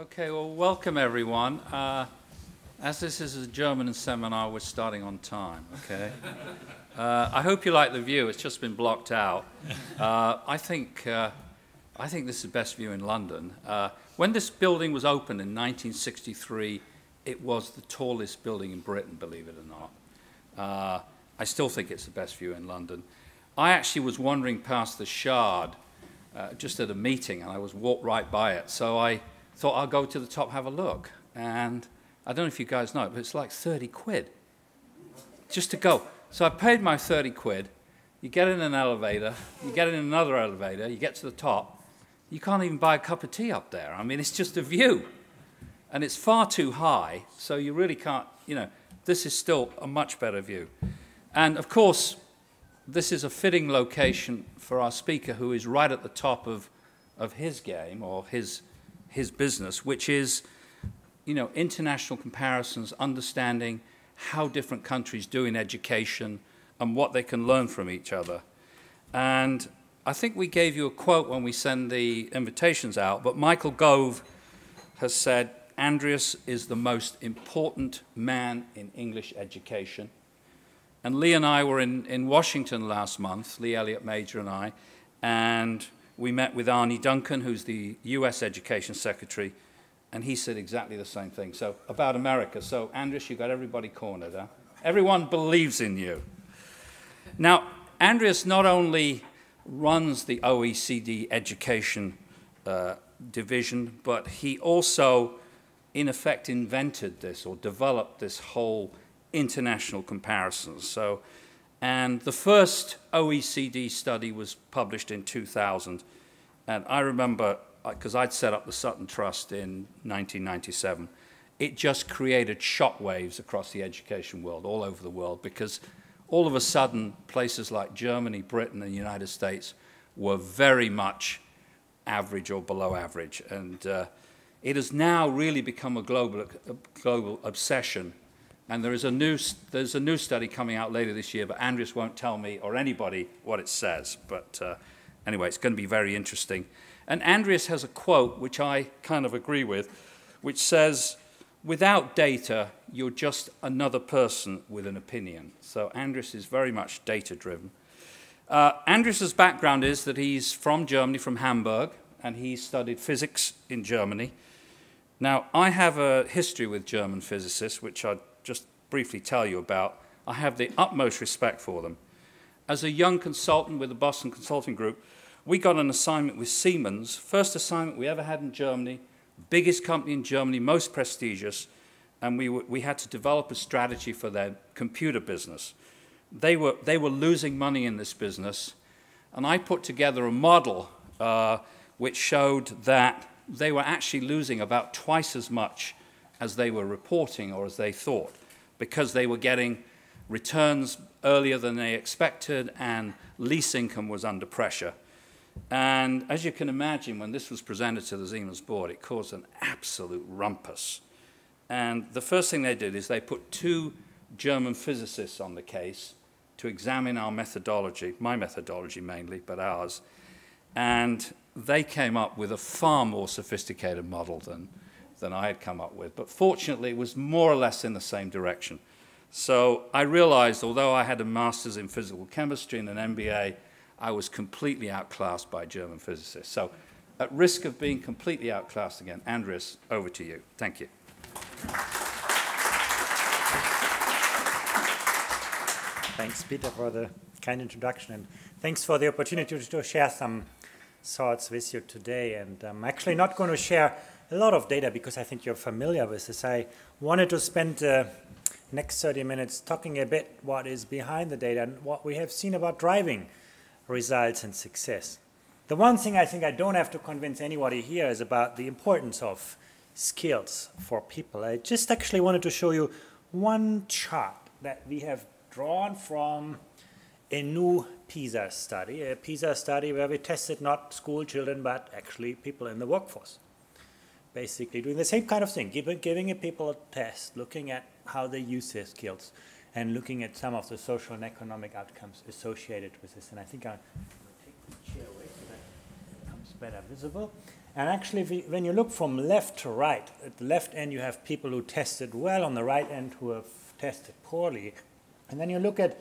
Okay, well, welcome everyone. As this is a German seminar, we're starting on time, okay? I hope you like the view. It's just been blocked out. I think this is the best view in London. When this building was opened in 1963, it was the tallest building in Britain, believe it or not. I still think it's the best view in London. I actually was wandering past the Shard just at a meeting, and I was walked right by it. So I thought I'll go to the top, have a look. And I don't know if you guys know it, but it's like 30 quid just to go. So I paid my 30 quid. You get in an elevator, you get in another elevator, you get to the top. You can't even buy a cup of tea up there. I mean, it's just a view. And it's far too high, so you really can't, this is still a much better view. And of course, this is a fitting location for our speaker, who is right at the top of his game, or his business, which is, international comparisons, understanding how different countries do in education and what they can learn from each other. And I think we gave you a quote when we send the invitations out, but Michael Gove has said, Andreas is the most important man in English education. And Lee and I were in Washington last month, Lee Elliott Major and I, and we met with Arnie Duncan, who's the US Education Secretary, and he said exactly the same thing. So, about America. So, Andreas, you got everybody cornered, huh? Everyone believes in you. Now, Andreas not only runs the OECD education division, but he also, in effect, invented this or developed this whole international comparisons. So, and the first OECD study was published in 2000. And I remember, because I'd set up the Sutton Trust in 1997, it just created shockwaves across the education world, all over the world, because all of a sudden, places like Germany, Britain, and the United States were very much average or below average. And it has now really become a global obsession. And there's a new study coming out later this year, but Andreas won't tell me or anybody what it says. But anyway, it's going to be very interesting. And Andreas has a quote, which I kind of agree with, which says, without data, you're just another person with an opinion. So Andreas is very much data-driven. Andreas's background is that he's from Germany, from Hamburg, and he studied physics in Germany. Now, I have a history with German physicists, which I'd just briefly tell you about. I have the utmost respect for them. As a young consultant with the Boston Consulting Group, we got an assignment with Siemens, first assignment we ever had in Germany, biggest company in Germany, most prestigious, and we had to develop a strategy for their computer business. They were losing money in this business, and I put together a model which showed that they were actually losing about twice as much as they were reporting or as they thought, because they were getting returns earlier than they expected and lease income was under pressure. And as you can imagine, when this was presented to the Siemens board, it caused an absolute rumpus. And the first thing they did is they put 2 German physicists on the case to examine our methodology, my methodology mainly, but ours. And they came up with a far more sophisticated model than I had come up with. But fortunately, it was more or less in the same direction. So I realized, although I had a master's in physical chemistry and an MBA, I was completely outclassed by German physicists. So at risk of being completely outclassed again, Andreas, over to you. Thank you. Thanks, Peter, for the kind introduction. And thanks for the opportunity to share some thoughts with you today. And I'm actually not going to share a lot of data because I think you're familiar with this. I wanted to spend the next 30 minutes talking a bit what is behind the data and what we have seen about driving results and success. The one thing I think I don't have to convince anybody here is about the importance of skills for people. I just actually wanted to show you one chart that we have drawn from a new PISA study where we tested not school children but actually people in the workforce. Basically doing the same kind of thing, giving people a test, looking at how they use their skills, and looking at some of the social and economic outcomes associated with this. And I think I'll take the chair away so that it becomes better visible. And actually, when you look from left to right, at the left end you have people who tested well, on the right end who have tested poorly. And then you look at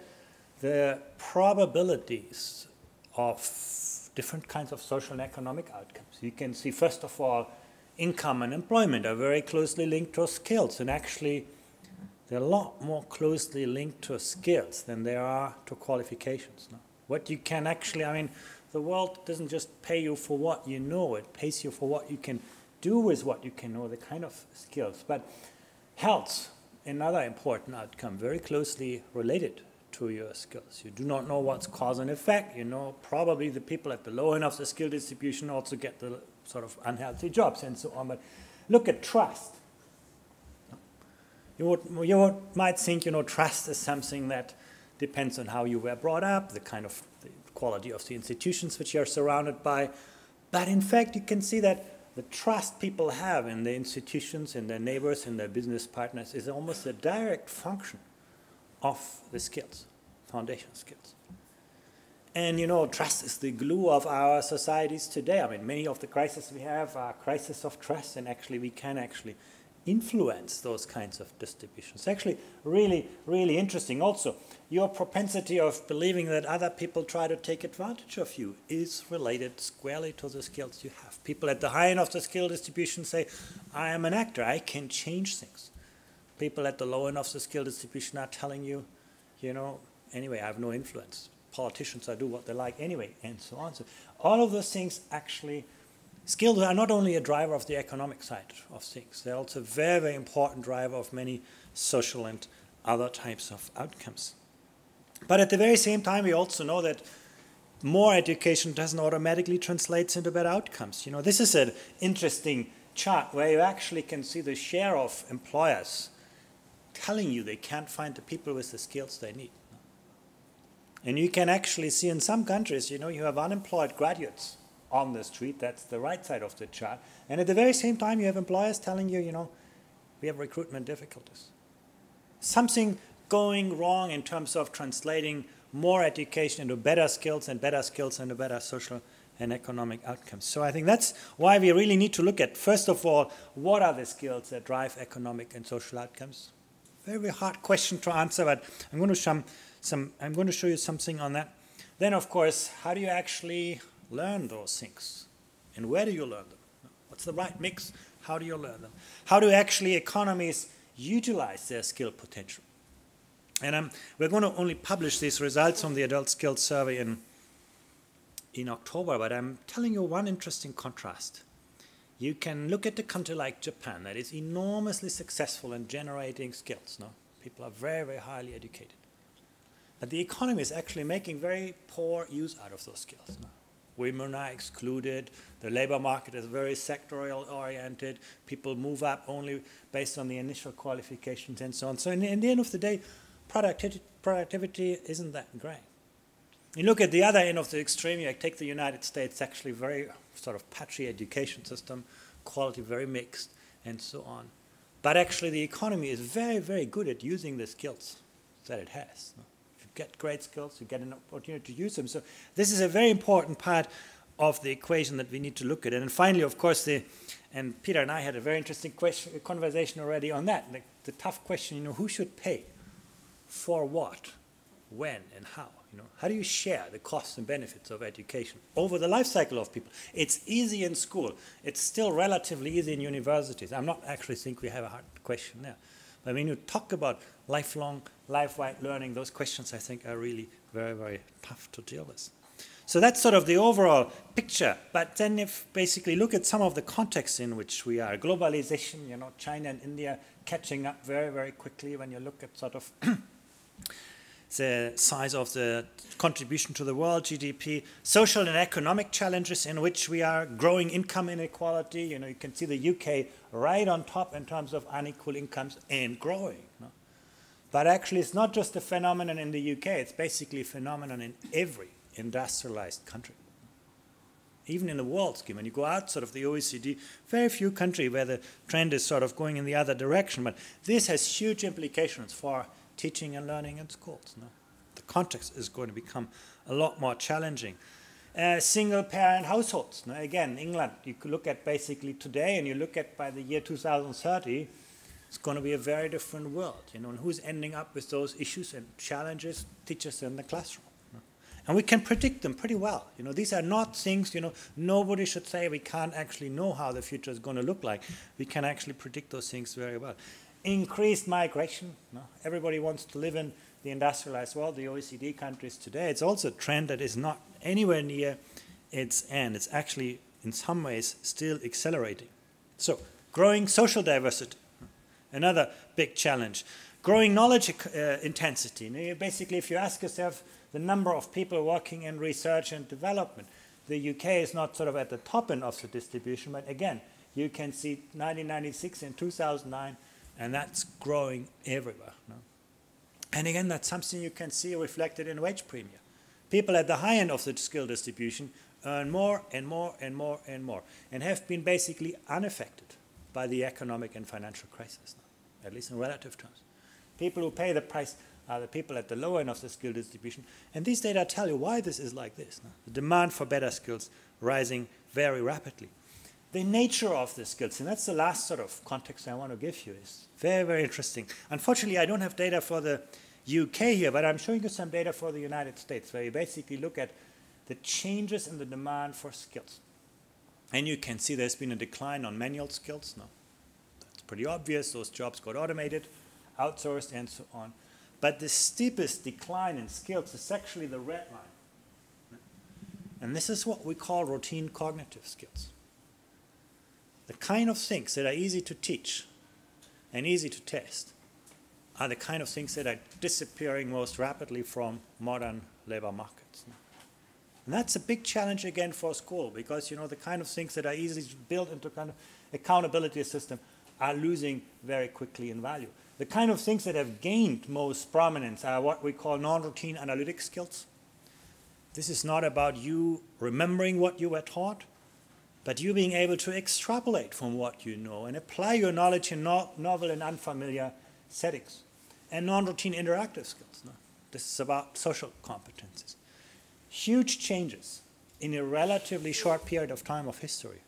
the probabilities of different kinds of social and economic outcomes. You can see, first of all, income and employment are very closely linked to skills, and actually they're a lot more closely linked to skills than they are to qualifications. No? What you can actually, I mean, the world doesn't just pay you for what you know, it pays you for what you can do with what you can know, the kind of skills. But health, another important outcome, very closely related to your skills. You do not know what's cause and effect. You know, probably the people at the low end of the skill distribution also get the sort of unhealthy jobs and so on. But look at trust. You might think, you know, trust is something that depends on how you were brought up, the kind of the quality of the institutions which you're surrounded by. But in fact, you can see that the trust people have in the institutions, in their neighbors, in their business partners is almost a direct function of the skills, foundation skills. And, you know, trust is the glue of our societies today. I mean, many of the crises we have are crises of trust, and actually we can actually influence those kinds of distributions. Actually, really, really interesting. Also, your propensity of believing that other people try to take advantage of you is related squarely to the skills you have. People at the high end of the skill distribution say, I am an actor, I can change things. People at the low end of the skill distribution are telling you, you know, anyway, I have no influence. Politicians, I do what they like anyway, and so on. So all of those things actually, skills are not only a driver of the economic side of things, they're also a very, very important driver of many social and other types of outcomes. But at the very same time, we also know that more education doesn't automatically translate into better outcomes. You know, this is an interesting chart where you actually can see the share of employers telling you they can't find the people with the skills they need. And you can actually see in some countries, you know, you have unemployed graduates on the street, that's the right side of the chart, and at the very same time you have employers telling you, you know, we have recruitment difficulties. Something going wrong in terms of translating more education into better skills into better social and economic outcomes. So I think that's why we really need to look at, first of all, what are the skills that drive economic and social outcomes? Very hard question to answer, but I'm going to show you something on that. Then, of course, how do you actually learn those things? And where do you learn them? What's the right mix? How do you learn them? How do actually economies utilize their skill potential? And we're going to only publish these results from the Adult Skills Survey in October, but I'm telling you one interesting contrast. You can look at a country like Japan that is enormously successful in generating skills. No? People are very, very highly educated. But the economy is actually making very poor use out of those skills. No? Women are excluded. The labor market is very sectorial oriented. People move up only based on the initial qualifications and so on. So in the end of the day, productivity isn't that great. You look at the other end of the extreme, you take the United States, actually very sort of patchy education system, quality very mixed, and so on. But actually the economy is very, very good at using the skills that it has. If you get great skills, you get an opportunity to use them. So this is a very important part of the equation that we need to look at. And then finally, of course, and Peter and I had a very interesting conversation already on that. The tough question, you know, who should pay for what, when, and how? You know, how do you share the costs and benefits of education over the life cycle of people? It's easy in school. It's still relatively easy in universities. I'm not actually think we have a hard question there. But when you talk about lifelong, life-wide learning, those questions I think are really very, very tough to deal with. So that's sort of the overall picture. But then if basically look at some of the contexts in which we are. Globalization, you know, China and India catching up very, very quickly when you look at sort of the size of the contribution to the world GDP, social and economic challenges in which we are, growing income inequality. You know, you can see the UK right on top in terms of unequal incomes and growing. No? But actually, it's not just a phenomenon in the UK. It's basically a phenomenon in every industrialized country. Even in the world scheme, when you go outside of the OECD, very few countries where the trend is sort of going in the other direction. But this has huge implications for teaching and learning in schools. No? The context is going to become a lot more challenging. single-parent households. Now, again, England, you could look at basically today, and you look at by the year 2030, it's going to be a very different world, you know, and who's ending up with those issues and challenges? Teachers in the classroom. And we can predict them pretty well. You know, these are not things, you know, nobody should say we can't actually know how the future is going to look like. We can actually predict those things very well. Increased migration. You know, everybody wants to live in the industrialized world, the OECD countries today. It's also a trend that is not anywhere near its end. It's actually, in some ways, still accelerating. So, growing social diversity. Another big challenge. Growing knowledge intensity. You know, basically, if you ask yourself the number of people working in research and development, the UK is not sort of at the top end of the distribution, but again, you can see 1996 and 2009, and that's growing everywhere. No? And again, that's something you can see reflected in wage premium. People at the high end of the skill distribution earn more and more and more and more, and have been basically unaffected by the economic and financial crisis, no? At least in relative terms. People who pay the price are the people at the lower end of the skill distribution. And these data tell you why this is like this. No? The demand for better skills rising very rapidly. The nature of the skills, and that's the last sort of context I want to give you, is very, very interesting. Unfortunately, I don't have data for the UK here, but I'm showing you some data for the United States, where you basically look at the changes in the demand for skills. And you can see there's been a decline on manual skills. No, that's pretty obvious. Those jobs got automated, outsourced, and so on. But the steepest decline in skills is actually the red line. And this is what we call routine cognitive skills. The kind of things that are easy to teach and easy to test are the kind of things that are disappearing most rapidly from modern labor markets. And that's a big challenge again for school, because you know the kind of things that are easily built into kind of accountability system are losing very quickly in value. The kind of things that have gained most prominence are what we call non-routine analytic skills. This is not about you remembering what you were taught, but you being able to extrapolate from what you know and apply your knowledge in novel and unfamiliar settings. And non-routine interactive skills. No? This is about social competences. Huge changes in a relatively short period of time of history.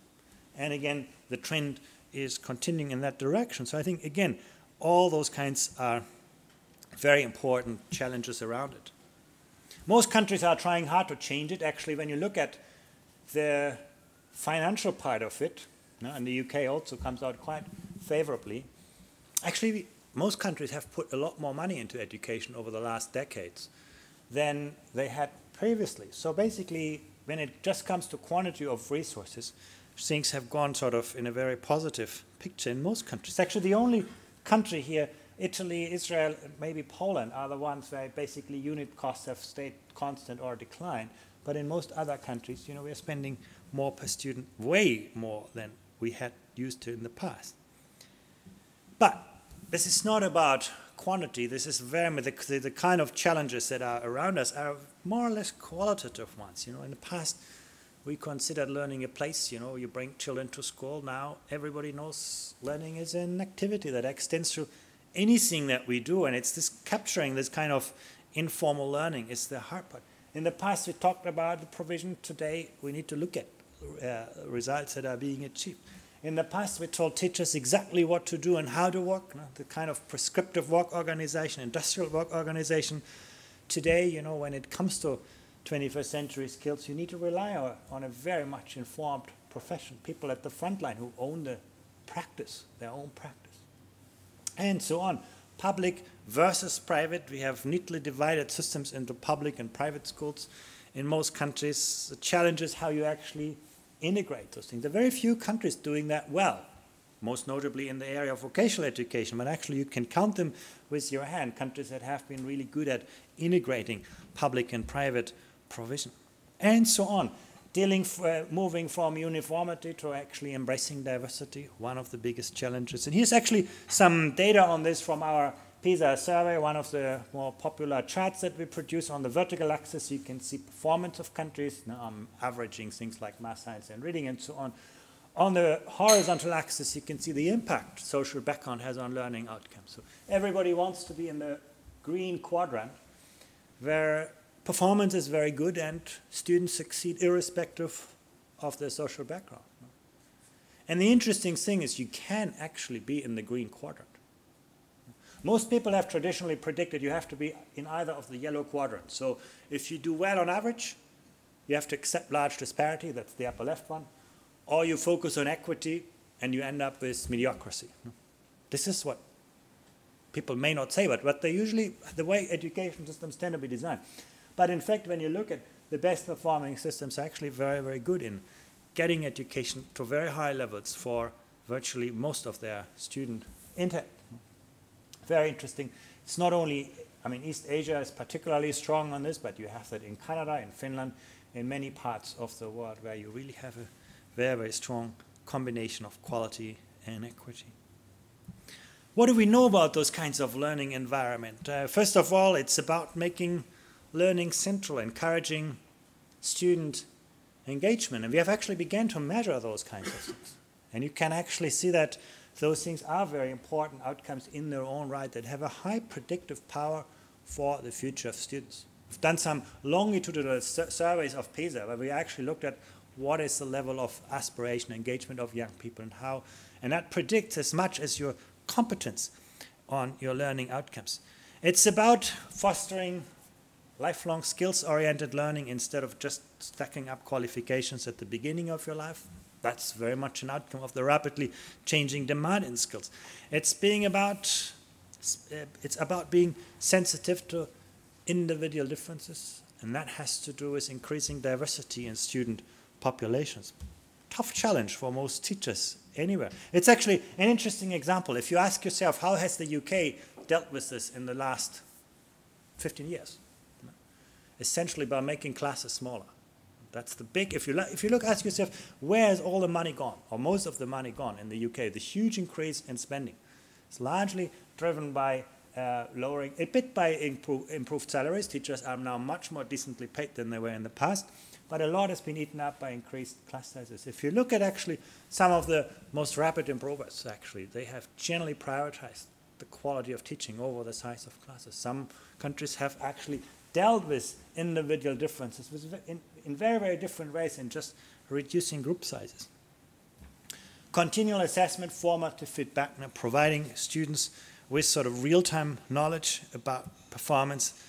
And again, the trend is continuing in that direction. So I think, again, all those kinds are very important challenges around it. Most countries are trying hard to change it. Actually, when you look at the financial part of it, and the UK also comes out quite favorably, actually, most countries have put a lot more money into education over the last decades than they had previously. So basically, when it just comes to quantity of resources, things have gone sort of in a very positive picture in most countries. Actually, the only country here, Italy, Israel, and maybe Poland, are the ones where basically unit costs have stayed constant or declined. But in most other countries, you know, we're spending more per student, way more than we had used to in the past. But this is not about quantity. This is very the kind of challenges that are around us are more or less qualitative ones. You know, in the past, we considered learning a place. You know, you bring children to school. Now everybody knows learning is an activity that extends to anything that we do, and it's this capturing this kind of informal learning is the hard part. In the past, we talked about the provision. Today, we need to look at results that are being achieved. In the past, we told teachers exactly what to do and how to work, you know, the kind of prescriptive work organization, industrial work organization. Today, you know, when it comes to 21st century skills, you need to rely on a very much informed profession, people at the front line who own the practice, their own practice, and so on. Public versus private. We have neatly divided systems into public and private schools in most countries. The challenge is how you actually integrate those things. There are very few countries doing that well, most notably in the area of vocational education, but actually you can count them with your hand, countries that have been really good at integrating public and private provision, and so on. Moving from uniformity to actually embracing diversity, one of the biggest challenges. And here's actually some data on this from our PISA survey, one of the more popular charts that we produce. On the vertical axis, you can see performance of countries. Now I'm averaging things like math, science, and reading, and so on. On the horizontal axis, you can see the impact social background has on learning outcomes. So everybody wants to be in the green quadrant, where performance is very good and students succeed irrespective of their social background. And the interesting thing is you can actually be in the green quadrant. Most people have traditionally predicted you have to be in either of the yellow quadrants. So if you do well on average, you have to accept large disparity, that's the upper left one, or you focus on equity and you end up with mediocrity. This is what people may not say, but what they usually, the way education systems tend to be designed. But in fact, when you look at the best performing systems, are actually very, very good in getting education to very high levels for virtually most of their student intake. Very interesting. It's not only, I mean, East Asia is particularly strong on this, but you have that in Canada, in Finland, in many parts of the world where you really have a very, very strong combination of quality and equity. What do we know about those kinds of learning environment? First of all, it's about making learning central, encouraging student engagement. And we have actually begun to measure those kinds of things. And you can actually see that those things are very important outcomes in their own right that have a high predictive power for the future of students. We've done some longitudinal surveys of PISA where we actually looked at what is the level of aspiration, engagement of young people and how, and that predicts as much as your competence on your learning outcomes. It's about fostering lifelong skills-oriented learning instead of just stacking up qualifications at the beginning of your life. That's very much an outcome of the rapidly changing demand in skills. It's about being sensitive to individual differences, and that has to do with increasing diversity in student populations. Tough challenge for most teachers anywhere. It's actually an interesting example. If you ask yourself, how has the UK dealt with this in the last 15 years? Essentially by making classes smaller. That's the big, if you look, ask yourself, where has all the money gone, or most of the money gone in the UK? The huge increase in spending. It's largely driven by lowering, a bit by improved salaries. Teachers are now much more decently paid than they were in the past, but a lot has been eaten up by increased class sizes. If you look at actually some of the most rapid improvers, actually, they have generally prioritized the quality of teaching over the size of classes. Some countries have actually dealt with individual differences in very, very different ways in just reducing group sizes. Continual assessment, formative feedback, and providing students with sort of real-time knowledge about performance.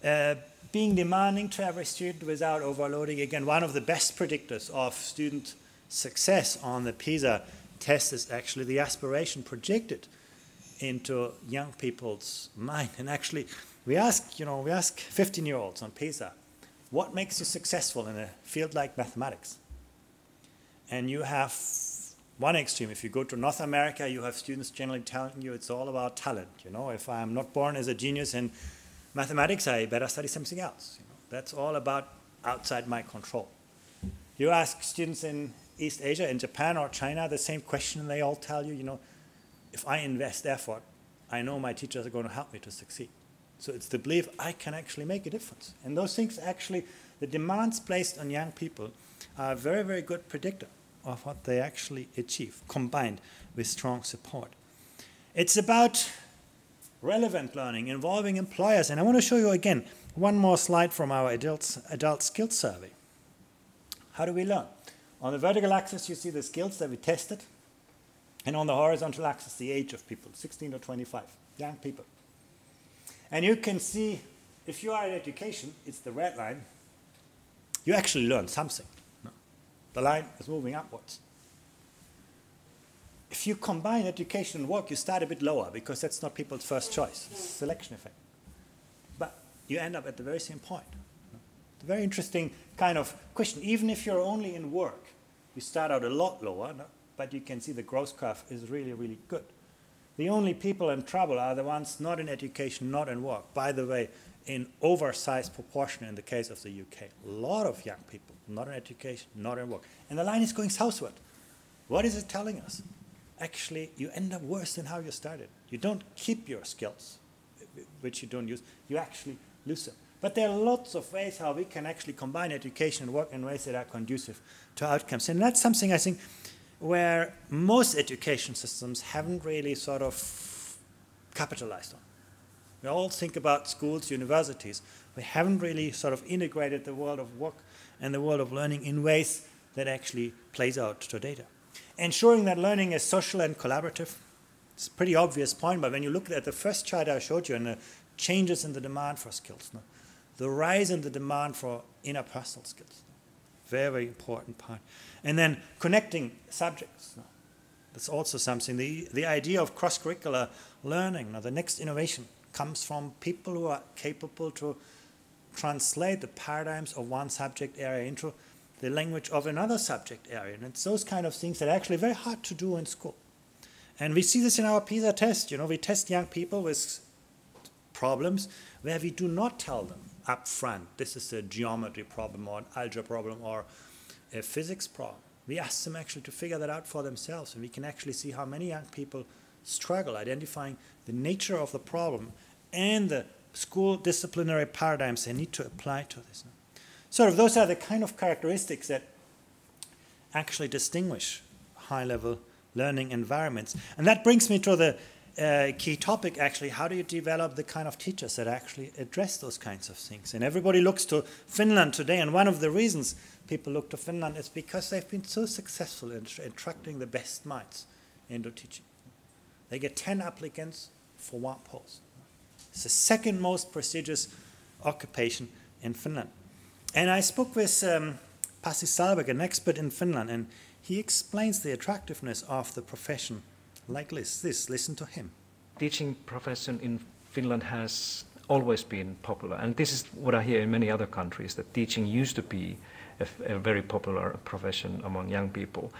Being demanding to every student without overloading. Again, one of the best predictors of student success on the PISA test is actually the aspiration projected into young people's mind. And actually, we ask 15-year-olds on PISA, what makes you successful in a field like mathematics? And you have one extreme. If you go to North America, you have students generally telling you it's all about talent. You know, if I'm not born as a genius in mathematics, I better study something else. You know, that's all about outside my control. You ask students in East Asia, in Japan or China, the same question, and they all tell you, you know, if I invest effort, I know my teachers are going to help me to succeed. So it's the belief I can actually make a difference. And those things actually, the demands placed on young people are a very, very good predictor of what they actually achieve, combined with strong support. It's about relevant learning, involving employers. And I want to show you again one more slide from our adult skills survey. How do we learn? On the vertical axis, you see the skills that we tested. And on the horizontal axis, the age of people, 16 to 25, young people. And you can see, if you are in education, it's the red line, you actually learn something. No? The line is moving upwards. If you combine education and work, you start a bit lower, because that's not people's first choice. It's a selection effect. But you end up at the very same point. No? It's a very interesting kind of question. Even if you're only in work, you start out a lot lower, no? But you can see the growth curve is really, really good. The only people in trouble are the ones not in education, not in work. By the way, in oversized proportion in the case of the UK. A lot of young people, not in education, not in work. And the line is going southward. What is it telling us? Actually, you end up worse than how you started. You don't keep your skills, which you don't use. You actually lose them. But there are lots of ways how we can actually combine education and work in ways that are conducive to outcomes. And that's something I think where most education systems haven't really sort of capitalized on. We all think about schools, universities, We haven't really sort of integrated the world of work and the world of learning in ways that actually plays out to data. Ensuring that learning is social and collaborative. It's a pretty obvious point, but when you look at the first chart I showed you and the changes in the demand for skills, the rise in the demand for interpersonal skills, very important part. And then connecting subjects. That's also something. The idea of cross-curricular learning, the next innovation comes from people who are capable to translate the paradigms of one subject area into the language of another subject area. And it's those kind of things that are actually very hard to do in school. And we see this in our PISA test. We test young people with problems where we do not tell them up front, this is a geometry problem or an algebra problem or a physics problem. We ask them actually to figure that out for themselves, and we can actually see how many young people struggle identifying the nature of the problem and the school disciplinary paradigms they need to apply to this. So those are the kind of characteristics that actually distinguish high-level learning environments. And that brings me to the key topic, actually. How do you develop the kind of teachers that actually address those kinds of things? And everybody looks to Finland today, and one of the reasons people look to Finland is because they've been so successful in attracting the best minds into teaching. They get 10 applicants for one post. It's the second most prestigious occupation in Finland. And I spoke with Pasi Salberg, an expert in Finland, and he explains the attractiveness of the profession like this. Listen to him. Teaching profession in Finland has always been popular, and this is what I hear in many other countries, that teaching used to be a very popular profession among young people.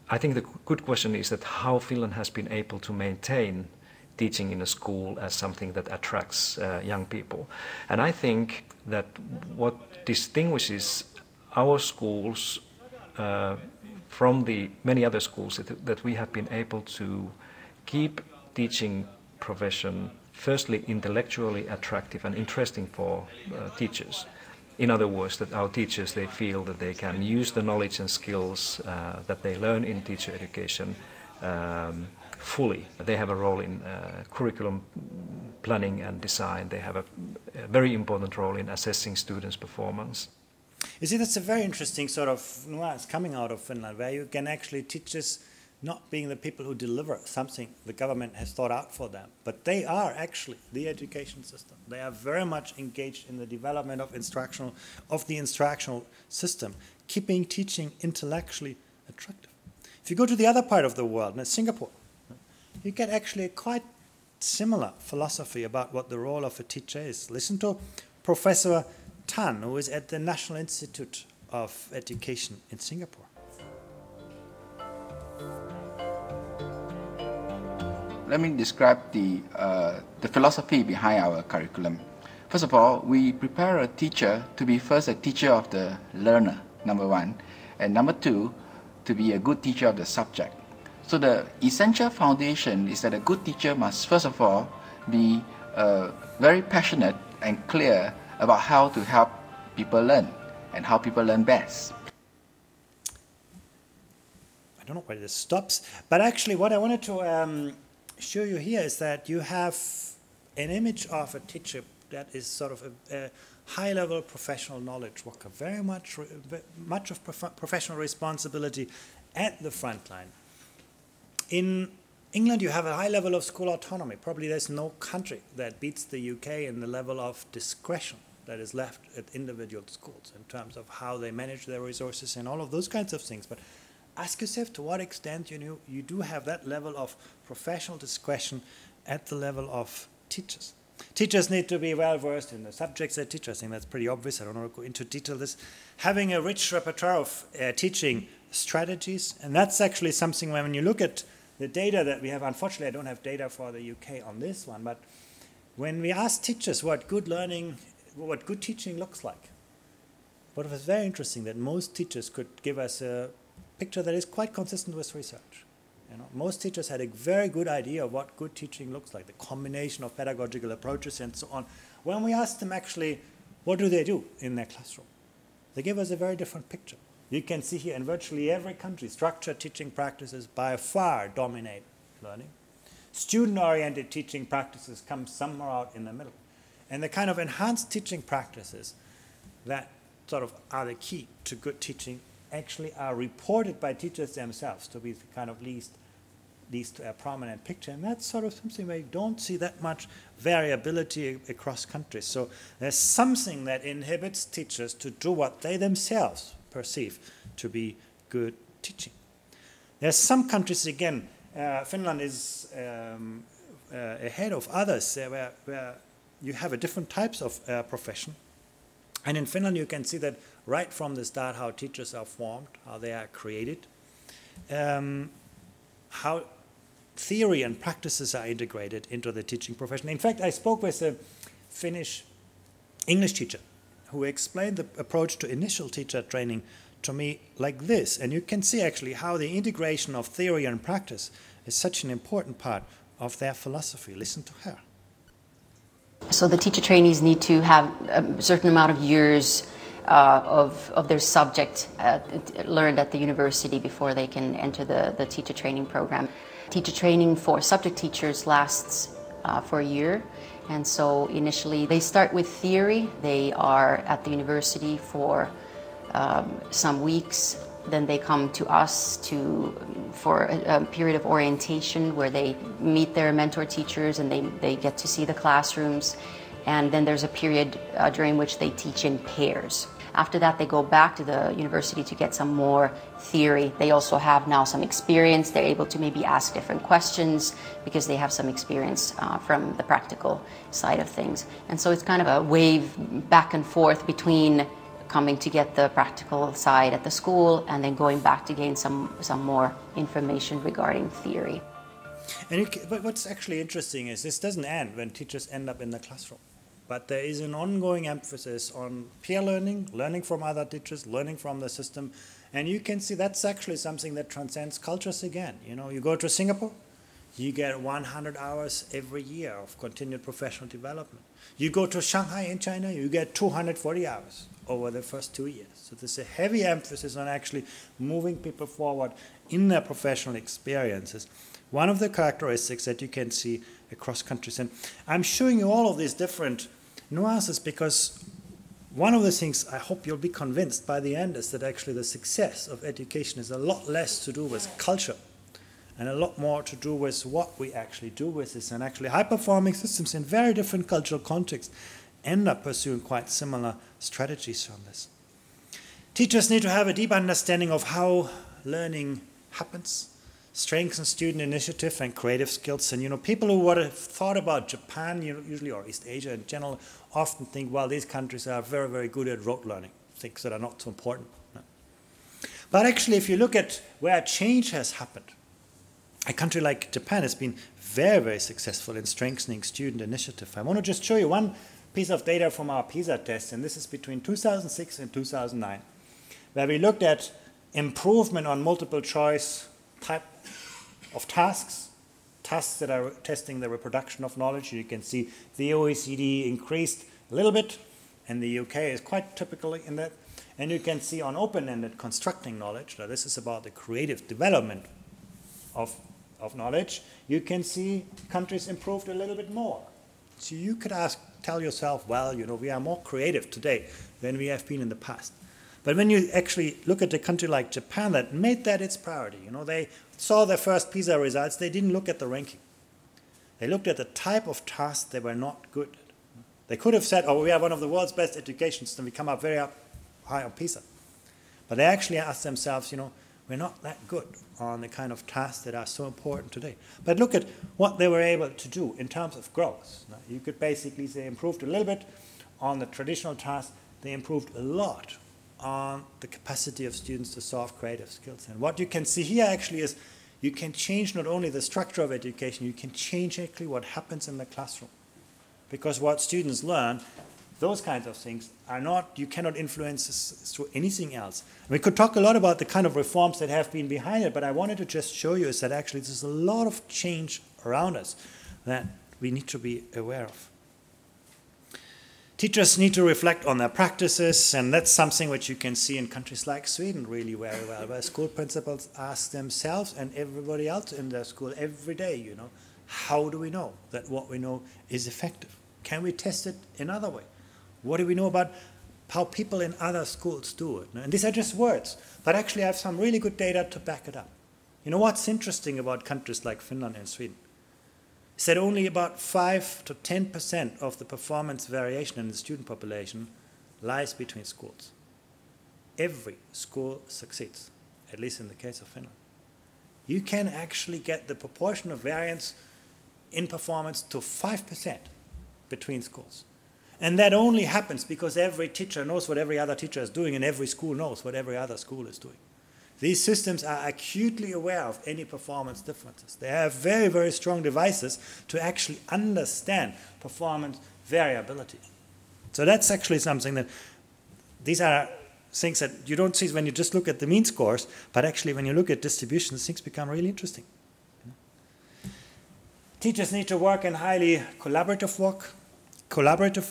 I think the good question is that how Finland has been able to maintain teaching in a school as something that attracts young people. And I think that what distinguishes our schools from the many other schools that we have been able to keep teaching profession firstly intellectually attractive and interesting for teachers. In other words, that our teachers, they feel that they can use the knowledge and skills that they learn in teacher education fully. They have a role in curriculum planning and design. They have a very important role in assessing students' performance. You see, that's a very interesting sort of nuance coming out of Finland, where you can actually teachers not being the people who deliver something the government has thought out for them, but they are actually the education system. They are very much engaged in the development of the instructional system, keeping teaching intellectually attractive. If you go to the other part of the world, in Singapore, you get actually a quite similar philosophy about what the role of a teacher is. Listen to Professor Tan, who is at the National Institute of Education in Singapore. Let me describe the philosophy behind our curriculum. First of all, we prepare a teacher to be first a teacher of the learner, number one, and number two, to be a good teacher of the subject. So the essential foundation is that a good teacher must first of all be very passionate and clear about how to help people learn and how people learn best. I don't know where this stops, but actually what I wanted to show you here is that you have an image of a teacher that is sort of a high-level professional knowledge worker, very much of professional responsibility at the front line. In England, you have a high level of school autonomy. Probably there's no country that beats the UK in the level of discretion that is left at individual schools in terms of how they manage their resources and all of those kinds of things. But ask yourself to what extent you do have that level of professional discretion at the level of teachers. Teachers need to be well versed in the subjects they teach. I think that's pretty obvious. I don't want to go into detail this. Having a rich repertoire of teaching strategies, and that's actually something when you look at the data that we have. Unfortunately, I don't have data for the UK on this one, but when we ask teachers what good teaching looks like, what was very interesting that most teachers could give us a picture that is quite consistent with research. Most teachers had a very good idea of what good teaching looks like, the combination of pedagogical approaches and so on. When we asked them actually, what do they do in their classroom? They give us a very different picture. You can see here in virtually every country, structured teaching practices by far dominate learning. Student-oriented teaching practices come somewhere out in the middle. And the kind of enhanced teaching practices that sort of are the key to good teaching actually are reported by teachers themselves to be the kind of least to a prominent picture. And that's sort of something where you don't see that much variability across countries. So there's something that inhibits teachers to do what they themselves perceive to be good teaching. There's some countries, again, Finland is ahead of others where you have a different types of profession. And in Finland you can see that right from the start how teachers are formed, how they are created, how theory and practices are integrated into the teaching profession. In fact, I spoke with a Finnish English teacher who explained the approach to initial teacher training to me like this. And you can see actually how the integration of theory and practice is such an important part of their philosophy. Listen to her. So the teacher trainees need to have a certain amount of years of their subject learned at the university before they can enter the teacher training program. Teacher training for subject teachers lasts for a year, and so initially they start with theory. They are at the university for some weeks, then they come to us for a period of orientation where they meet their mentor teachers and they get to see the classrooms, and then there's a period during which they teach in pairs. After that, they go back to the university to get some more theory. They also have now some experience. They're able to maybe ask different questions because they have some experience from the practical side of things. And so it's kind of a wave back and forth between coming to get the practical side at the school and then going back to gain some more information regarding theory. But what's actually interesting is this doesn't end when teachers end up in the classroom. But there is an ongoing emphasis on peer learning, learning from other teachers, learning from the system. And you can see that's actually something that transcends cultures again. You know, you go to Singapore, you get 100 hours every year of continued professional development. You go to Shanghai in China, you get 240 hours over the first 2 years. So there's a heavy emphasis on actually moving people forward in their professional experiences. One of the characteristics that you can see across countries. And I'm showing you all of these different nuances because one of the things I hope you'll be convinced by the end is that actually the success of education is a lot less to do with culture and a lot more to do with what we actually do with this. And actually high-performing systems in very different cultural contexts end up pursuing quite similar strategies on this. Teachers need to have a deep understanding of how learning happens, strengthen student initiative and creative skills. And, you know, people who would have thought about Japan, usually, or East Asia in general, often think, well, these countries are very, very good at rote learning, things that are not so important. No. But actually, if you look at where change has happened, a country like Japan has been very, very successful in strengthening student initiative. I want to just show you one piece of data from our PISA test, and this is between 2006 and 2009, where we looked at improvement on multiple choice type of tasks that are testing the reproduction of knowledge. You can see the OECD increased a little bit, and the UK is quite typical in that. And you can see on open-ended constructing knowledge, now this is about the creative development of knowledge, you can see countries improved a little bit more. So you could tell yourself, well, you know, we are more creative today than we have been in the past. But when you actually look at a country like Japan that made that its priority, you know, they saw their first PISA results, they didn't look at the ranking. They looked at the type of tasks they were not good at. They could have said, oh, we are one of the world's best education systems, we come up very high on PISA. But they actually asked themselves, you know, we're not that good on the kind of tasks that are so important today. But look at what they were able to do in terms of growth. Now, you could basically say improved a little bit on the traditional tasks. They improved a lot on the capacity of students to solve creative skills. And what you can see here actually is you can change not only the structure of education, you can change actually what happens in the classroom. Because what students learn, those kinds of things are not, you cannot influence this through anything else. We could talk a lot about the kind of reforms that have been behind it, but I wanted to just show you is that actually there's a lot of change around us that we need to be aware of. Teachers need to reflect on their practices, and that's something which you can see in countries like Sweden really very well, where school principals ask themselves and everybody else in their school every day, you know, how do we know that what we know is effective? Can we test it another way? What do we know about how people in other schools do it? And these are just words, but actually I have some really good data to back it up. You know what's interesting about countries like Finland and Sweden? Is that only about 5 to 10% of the performance variation in the student population lies between schools. Every school succeeds, at least in the case of Finland. You can actually get the proportion of variance in performance to 5% between schools. And that only happens because every teacher knows what every other teacher is doing and every school knows what every other school is doing. These systems are acutely aware of any performance differences. They have very, very strong devices to actually understand performance variability. So that's actually something that, these are things that you don't see when you just look at the mean scores, but actually when you look at distributions, things become really interesting. Teachers need to work in highly collaborative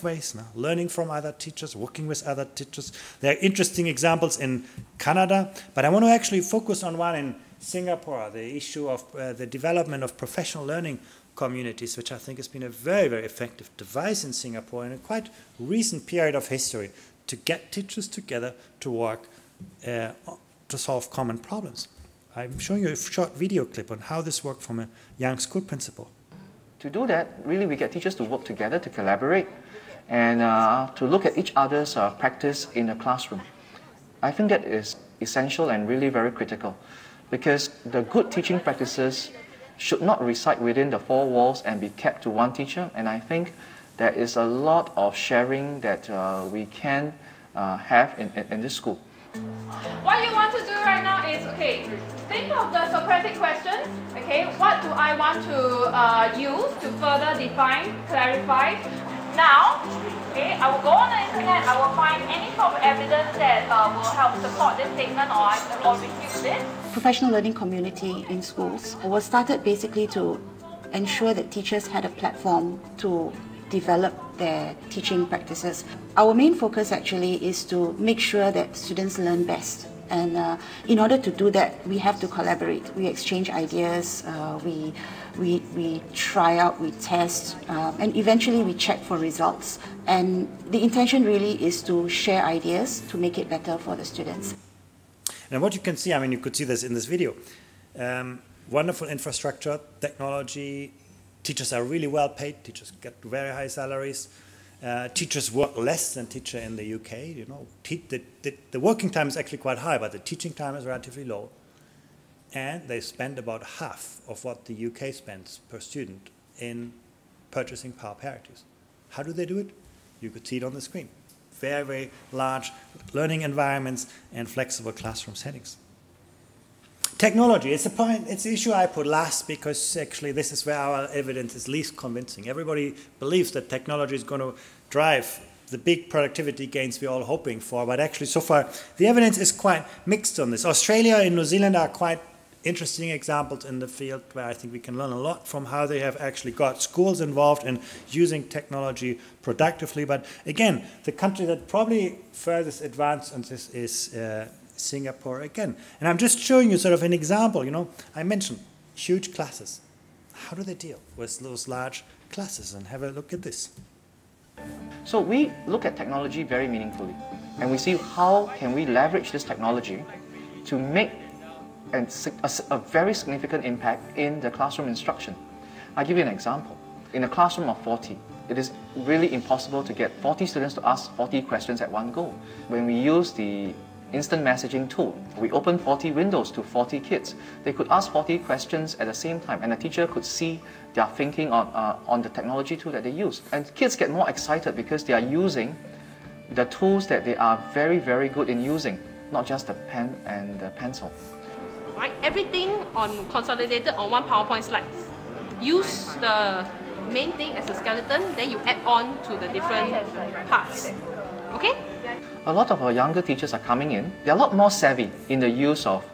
ways, learning from other teachers, working with other teachers. There are interesting examples in Canada, but I want to actually focus on one in Singapore, the issue of the development of professional learning communities, which I think has been a very, very effective device in Singapore in a quite recent period of history to get teachers together to work to solve common problems. I'm showing you a short video clip on how this worked from a young school principal. To do that, really we get teachers to work together, to collaborate, and to look at each other's practice in the classroom. I think that is essential and really very critical, because the good teaching practices should not reside within the four walls and be kept to one teacher, and I think there is a lot of sharing that we can have in this school. What you want to do right now is, okay, think of the Socratic questions, okay, what do I want to use to further define, clarify? Now, okay, I will go on the internet, I will find any sort of evidence that will help support this statement or refute this. Professional learning community in schools was started basically to ensure that teachers had a platform to develop their teaching practices. Our main focus actually is to make sure that students learn best. And in order to do that, we have to collaborate. We exchange ideas, we try out, we test, and eventually we check for results. And the intention really is to share ideas to make it better for the students. And what you can see, I mean, you could see this in this video. Wonderful infrastructure, technology. Teachers are really well paid. Teachers get very high salaries. Teachers work less than teachers in the UK. You know, the working time is actually quite high, but the teaching time is relatively low. And they spend about half of what the UK spends per student in purchasing power parities. How do they do it? You could see it on the screen. Very, very large learning environments and flexible classroom settings. Technology, it's the issue I put last because actually this is where our evidence is least convincing. Everybody believes that technology is going to drive the big productivity gains we're all hoping for, but actually so far the evidence is quite mixed on this. Australia and New Zealand are quite interesting examples in the field where I think we can learn a lot from how they have actually got schools involved in using technology productively. But again, the country that probably furthest advanced on this is Singapore again. And I'm just showing you sort of an example, you know, I mentioned huge classes. How do they deal with those large classes? And have a look at this. So we look at technology very meaningfully, and we see how can we leverage this technology to make a very significant impact in the classroom instruction. I'll give you an example. In a classroom of 40, it is really impossible to get 40 students to ask 40 questions at one go. When we use the instant messaging tool, we open 40 windows to 40 kids. They could ask 40 questions at the same time, and the teacher could see their thinking on the technology tool that they use. And kids get more excited because they are using the tools that they are very, very good in using, not just the pen and the pencil. Right, everything consolidated on one PowerPoint slide. Use the main thing as a skeleton, then you add on to the different parts. Okay? A lot of our younger teachers are coming in. They're a lot more savvy in the use of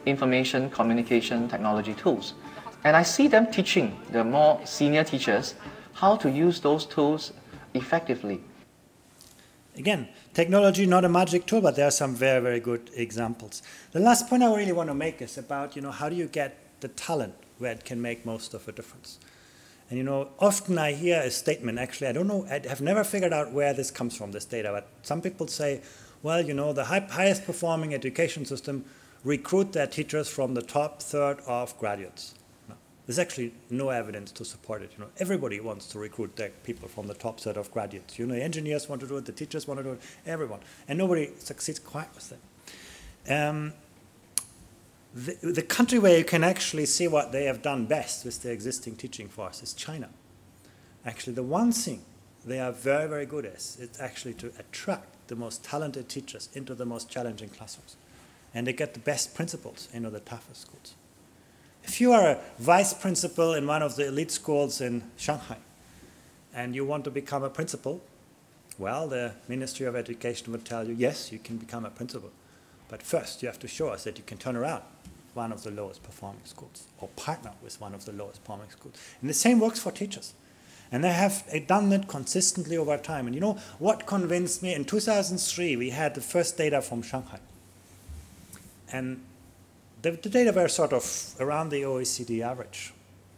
information communication technology tools. And I see them teaching the more senior teachers how to use those tools effectively. Again, technology, not a magic tool, but there are some very, very good examples. The last point I really want to make is about, you know, how do you get the talent where it can make most of a difference? And you know, often I hear a statement, actually, I don't know, I have never figured out where this comes from, this data, but some people say, well, you know, the highest performing education system recruit their teachers from the top third of graduates. No, there's actually no evidence to support it. You know, everybody wants to recruit their people from the top third of graduates. You know, the engineers want to do it, the teachers want to do it, everyone. And nobody succeeds quite with that. The country where you can actually see what they have done best with their existing teaching force is China. Actually, the one thing they are very, very good at is actually to attract the most talented teachers into the most challenging classrooms. And they get the best principals into the toughest schools. If you are a vice principal in one of the elite schools in Shanghai, and you want to become a principal, well, the Ministry of Education would tell you, yes, you can become a principal. But first, you have to show us that you can turn around one of the lowest performing schools or partner with one of the lowest performing schools. And the same works for teachers. And they have done it consistently over time. And you know what convinced me? In 2003, we had the first data from Shanghai. And the data were sort of around the OECD average.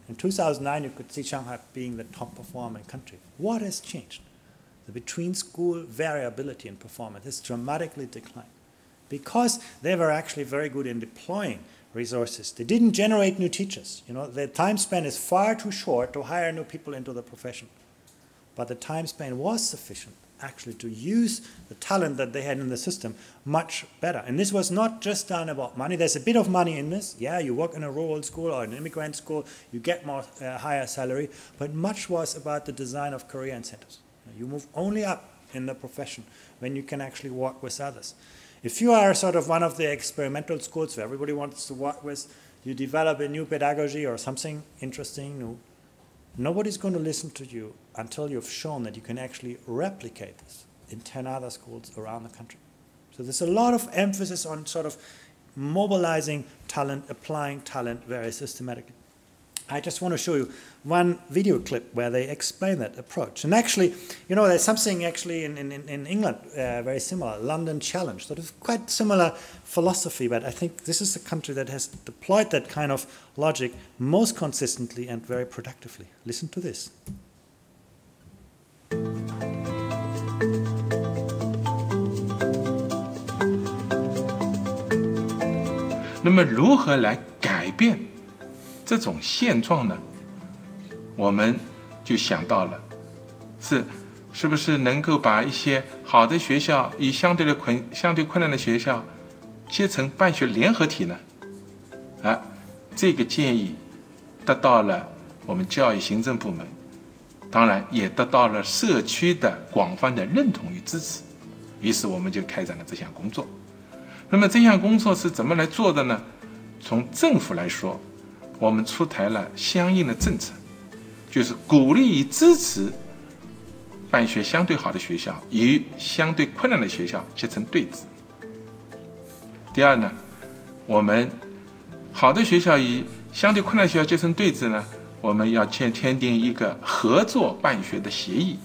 In 2009, you could see Shanghai being the top performing country. What has changed? The between-school variability in performance has dramatically declined because they were actually very good in deploying resources. They didn't generate new teachers. You know, the time span is far too short to hire new people into the profession. But the time span was sufficient actually to use the talent that they had in the system much better. And this was not just done about money. There's a bit of money in this. Yeah, you work in a rural school or an immigrant school, you get more higher salary, but much was about the design of career incentives. You move only up in the profession when you can actually work with others. If you are sort of one of the experimental schools where everybody wants to work with, you develop a new pedagogy or something interesting new, nobody's going to listen to you until you've shown that you can actually replicate this in 10 other schools around the country. So there's a lot of emphasis on sort of mobilizing talent, applying talent very systematically. I just want to show you one video clip where they explain that approach. And actually, you know, there's something actually in England very similar, London Challenge, sort of quite similar philosophy, but I think this is the country that has deployed that kind of logic most consistently and very productively. Listen to this. 那么如何来改变这种现状呢？我们就想到了，是不是能够把一些好的学校与相对困难的学校结成办学联合体呢？这个建议得到了我们教育行政部门，当然也得到了社区的广泛的认同与支持。于是我们就开展了这项工作。那么这项工作是怎么来做的呢？从政府来说，我们出台了相应的政策，就是鼓励与支持办学相对好的学校与相对困难的学校结成对子。第二呢，我们好的学校与相对困难的学校结成对子呢，我们要签订一个合作办学的协议。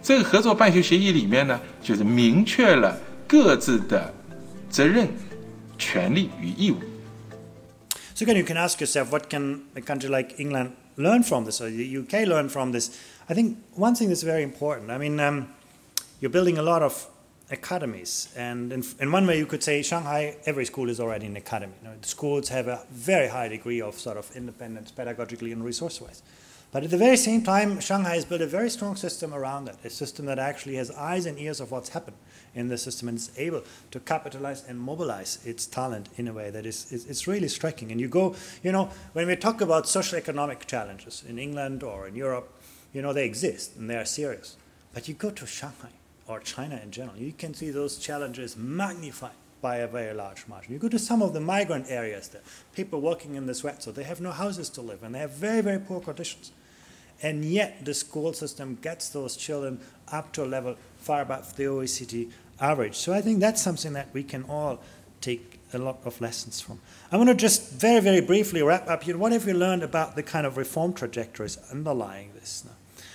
这个合作办学协议里面呢，就是明确了各自的责任、权利与义务。So again, you can ask yourself, what can a country like England learn from this, or the UK learn from this? I think one thing that's very important, I mean, you're building a lot of academies, and in one way you could say Shanghai, every school is already an academy. You know, the schools have a very high degree of sort of independence pedagogically and resource-wise. But at the very same time, Shanghai has built a very strong system around it, a system that actually has eyes and ears of what's happened in the system and is able to capitalize and mobilize its talent in a way that is really striking. And you go, you know, when we talk about socioeconomic challenges in England or in Europe, you know, they exist and they are serious. But you go to Shanghai or China in general, you can see those challenges magnified by a very large margin. You go to some of the migrant areas there, people working in the sweat, so they have no houses to live and they have very, very poor conditions. And yet the school system gets those children up to a level far above the OECD average. So I think that's something that we can all take a lot of lessons from. I want to just very, very briefly wrap up here. What have we learned about the kind of reform trajectories underlying this now?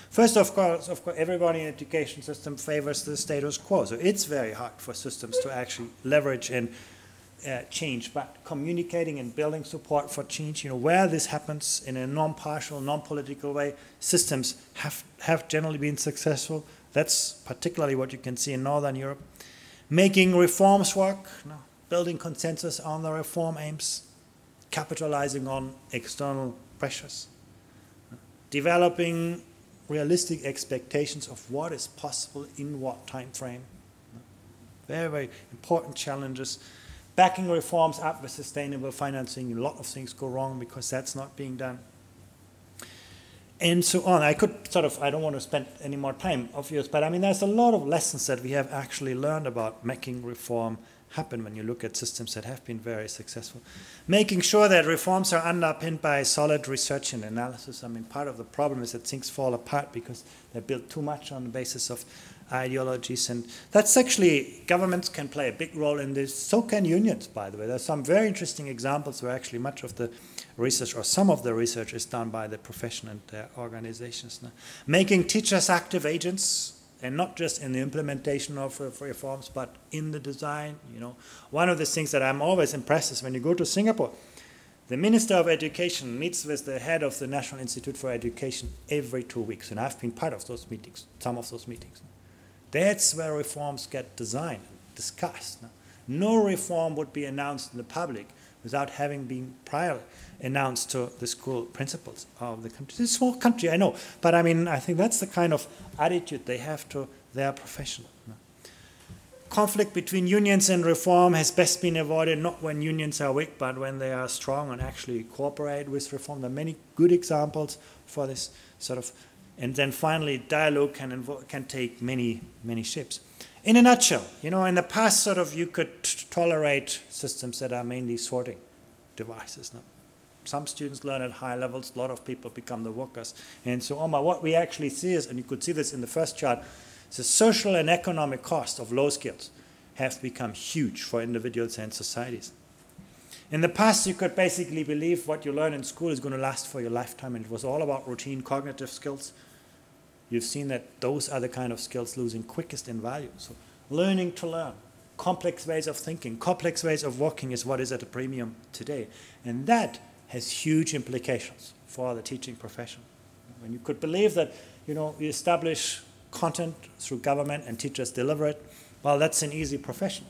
First, of course, everybody in the education system favors the status quo. So it's very hard for systems to actually leverage and change, but communicating and building support for change, where this happens in a non-partial, non-political way, systems have generally been successful. That's particularly what you can see in Northern Europe. Making reforms work, building consensus on the reform aims, capitalizing on external pressures, developing realistic expectations of what is possible in what time frame. Very, very important challenges. Backing reforms up with sustainable financing. A lot of things go wrong because that's not being done. And so on. I don't want to spend any more time, obvious, but I mean, there's a lot of lessons that we have actually learned about making reform happen when you look at systems that have been very successful. Making sure that reforms are underpinned by solid research and analysis. I mean, part of the problem is that things fall apart because they're built too much on the basis of ideologies, and that's actually, governments can play a big role in this. So can unions, by the way. There's some very interesting examples where actually much of the research, or some of the research, is done by the profession and their organizations. Making teachers active agents, and not just in the implementation of reforms, but in the design. One of the things that I'm always impressed is when you go to Singapore, the Minister of Education meets with the head of the National Institute for Education every 2 weeks, and I've been part of those meetings, some of those meetings. That's where reforms get designed and discussed. No reform would be announced in the public without having been prior announced to the school principals of the country. It's a small country, I know, but I mean, I think that's the kind of attitude they have to their profession. Conflict between unions and reform has best been avoided not when unions are weak, but when they are strong and actually cooperate with reform. There are many good examples for this sort of. And then finally, dialogue can take many, many shapes. In a nutshell, in the past, you could tolerate systems that are mainly sorting devices. Some students learn at high levels, a lot of people become the workers, and so on. But what we actually see is, and you could see this in the first chart, the social and economic cost of low skills have become huge for individuals and societies. In the past, you could basically believe what you learn in school is going to last for your lifetime, and it was all about routine cognitive skills. You've seen that those are the kind of skills losing quickest in value. So learning to learn, complex ways of thinking, complex ways of working is what is at a premium today. And that has huge implications for the teaching profession. When you could believe that, you establish content through government and teachers deliver it, well, that's an easy profession.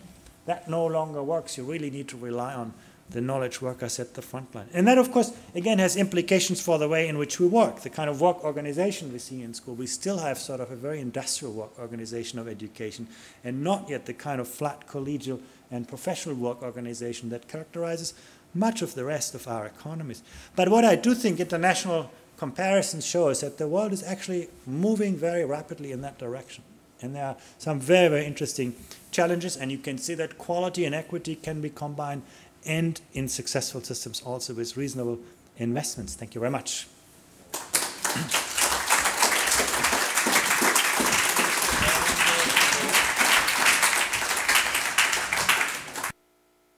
That no longer works. You really need to rely on the knowledge workers at the front line. And that, of course, again, has implications for the way in which we work, the kind of work organization we see in school. We still have sort of a very industrial work organization of education, and not yet the kind of flat collegial and professional work organization that characterizes much of the rest of our economies. But what I do think international comparisons show is that the world is actually moving very rapidly in that direction. And there are some very, very interesting challenges, and you can see that quality and equity can be combined, and in successful systems also with reasonable investments. Thank you very much.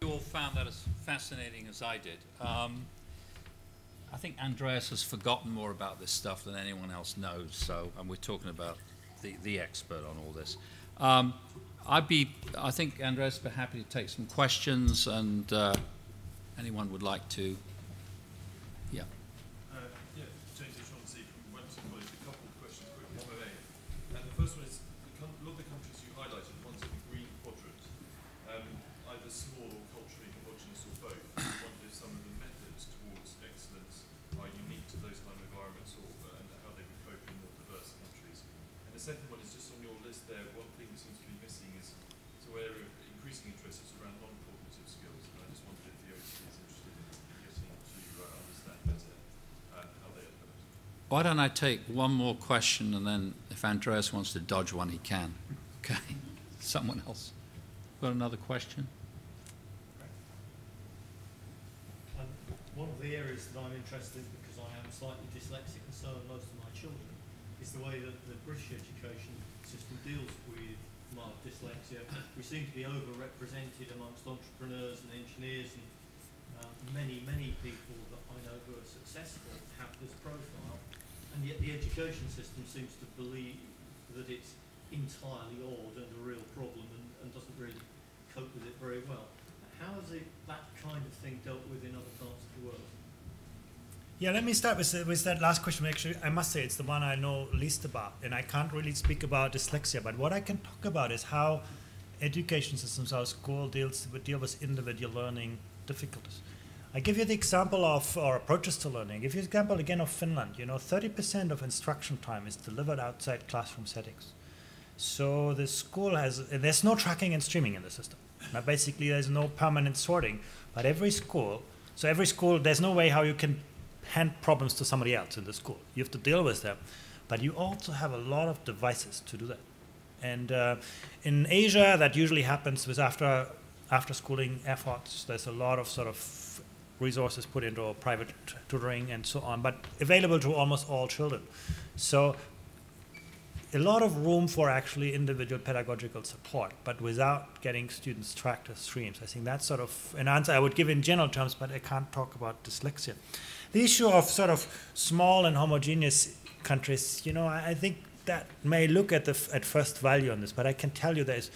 You all found that as fascinating as I did. I think Andreas has forgotten more about this stuff than anyone else knows, and we're talking about the expert on all this. I think Andreas would be happy to take some questions, and anyone would like to. Yeah. James O'Shaughnessy from Wellington College. A couple of questions quickly, if I may. The first one is, a lot of the countries you highlighted, ones in the green quadrant, either small or culturally homogenous or both. I wonder if some of the methods towards excellence are unique to those kind of environments, and how they would cope in more diverse countries. And the second one is just on your list there, one thing that seems to be missing is an area of increasing interest is around non-cognitive skills. And I just wondered if the Oecd is interested in getting to understand better how they occur. Why don't I take one more question, and then if Andreas wants to dodge one, he can. Okay. Someone else. Got another question? One of the areas that I'm interested in, because I am slightly dyslexic and so are most of my children, is the way that the British education system deals with mild dyslexia. We seem to be overrepresented amongst entrepreneurs and engineers, and many people that I know who are successful have this profile, and yet the education system seems to believe that it's entirely odd and a real problem, and doesn't really cope with it very well. how is that kind of thing dealt with in other parts of the world? Yeah, let me start with that last question. Actually, I must say it's the one I know least about, and I can't really speak about dyslexia. But what I can talk about is how education systems, how school deal with individual learning difficulties. I give you the example of our approaches to learning. I give you the example again of Finland. 30% of instruction time is delivered outside classroom settings. So the school there's no tracking and streaming in the system. Now basically there's no permanent sorting, but every school, there's no way how you can hand problems to somebody else in the school. You have to deal with them. But you also have a lot of devices to do that. And in Asia, that usually happens with after schooling efforts. There's a lot of sort of resources put into private tutoring and so on, but available to almost all children. So a lot of room for actually individual pedagogical support, but without getting students tracked as streams. I think that's sort of an answer I would give in general terms, but I can't talk about dyslexia. The issue of sort of small and homogeneous countries, I think that may look at first value on this, but I can tell you there is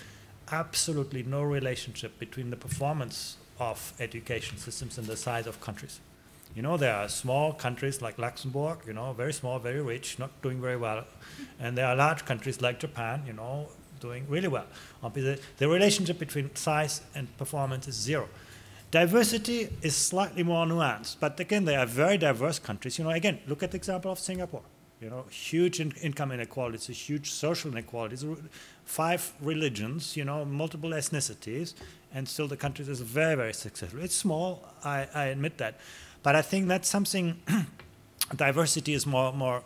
absolutely no relationship between the performance of education systems and the size of countries. There are small countries like Luxembourg, very small, very rich, not doing very well. And there are large countries like Japan, doing really well. The relationship between size and performance is zero. Diversity is slightly more nuanced, but again, they are very diverse countries. Again, look at the example of Singapore. Huge income inequalities, huge social inequalities, 5 religions, multiple ethnicities, and still the country is very, very successful. It's small, I admit that. But I think that's something, diversity is more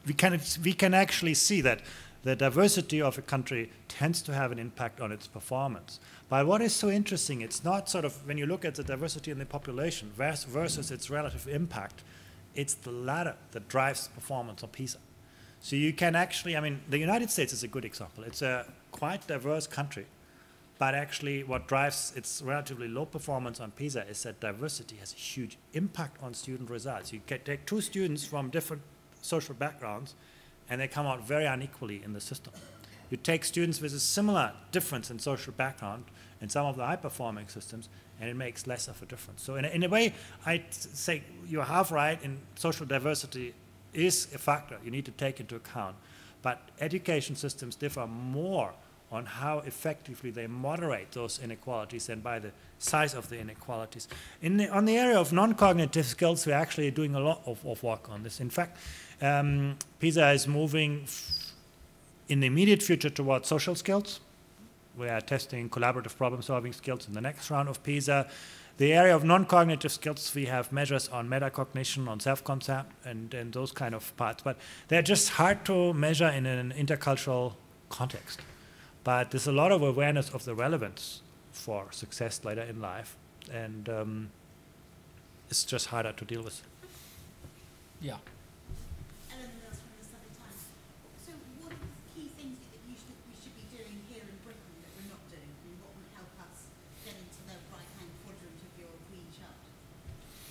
we can actually see that the diversity of a country tends to have an impact on its performance. But what is so interesting, it's not sort of, when you look at the diversity in the population versus its relative impact, it's the latter that drives performance on PISA. So you can actually, the United States is a good example. It's a quite diverse country, but actually what drives its relatively low performance on PISA is that diversity has a huge impact on student results. You can take 2 students from different social backgrounds, and they come out very unequally in the system. You take students with a similar difference in social background in some of the high-performing systems, and it makes less of a difference. So in a way, I'd say you're half right, and social diversity is a factor you need to take into account. But education systems differ more on how effectively they moderate those inequalities than by the size of the inequalities. On the area of non-cognitive skills, we're actually doing a lot of work on this. In fact, PISA is moving in the immediate future towards social skills. We are testing collaborative problem-solving skills in the next round of PISA. The area of non-cognitive skills, we have measures on metacognition, on self-concept, and those kind of parts. But they're just hard to measure in an intercultural context. But there's a lot of awareness of the relevance for success later in life, and it's just harder to deal with. Yeah. So what are the key things that we should be doing here in Britain that we're not doing, and what would help us get into the right-hand quadrant of your green chart?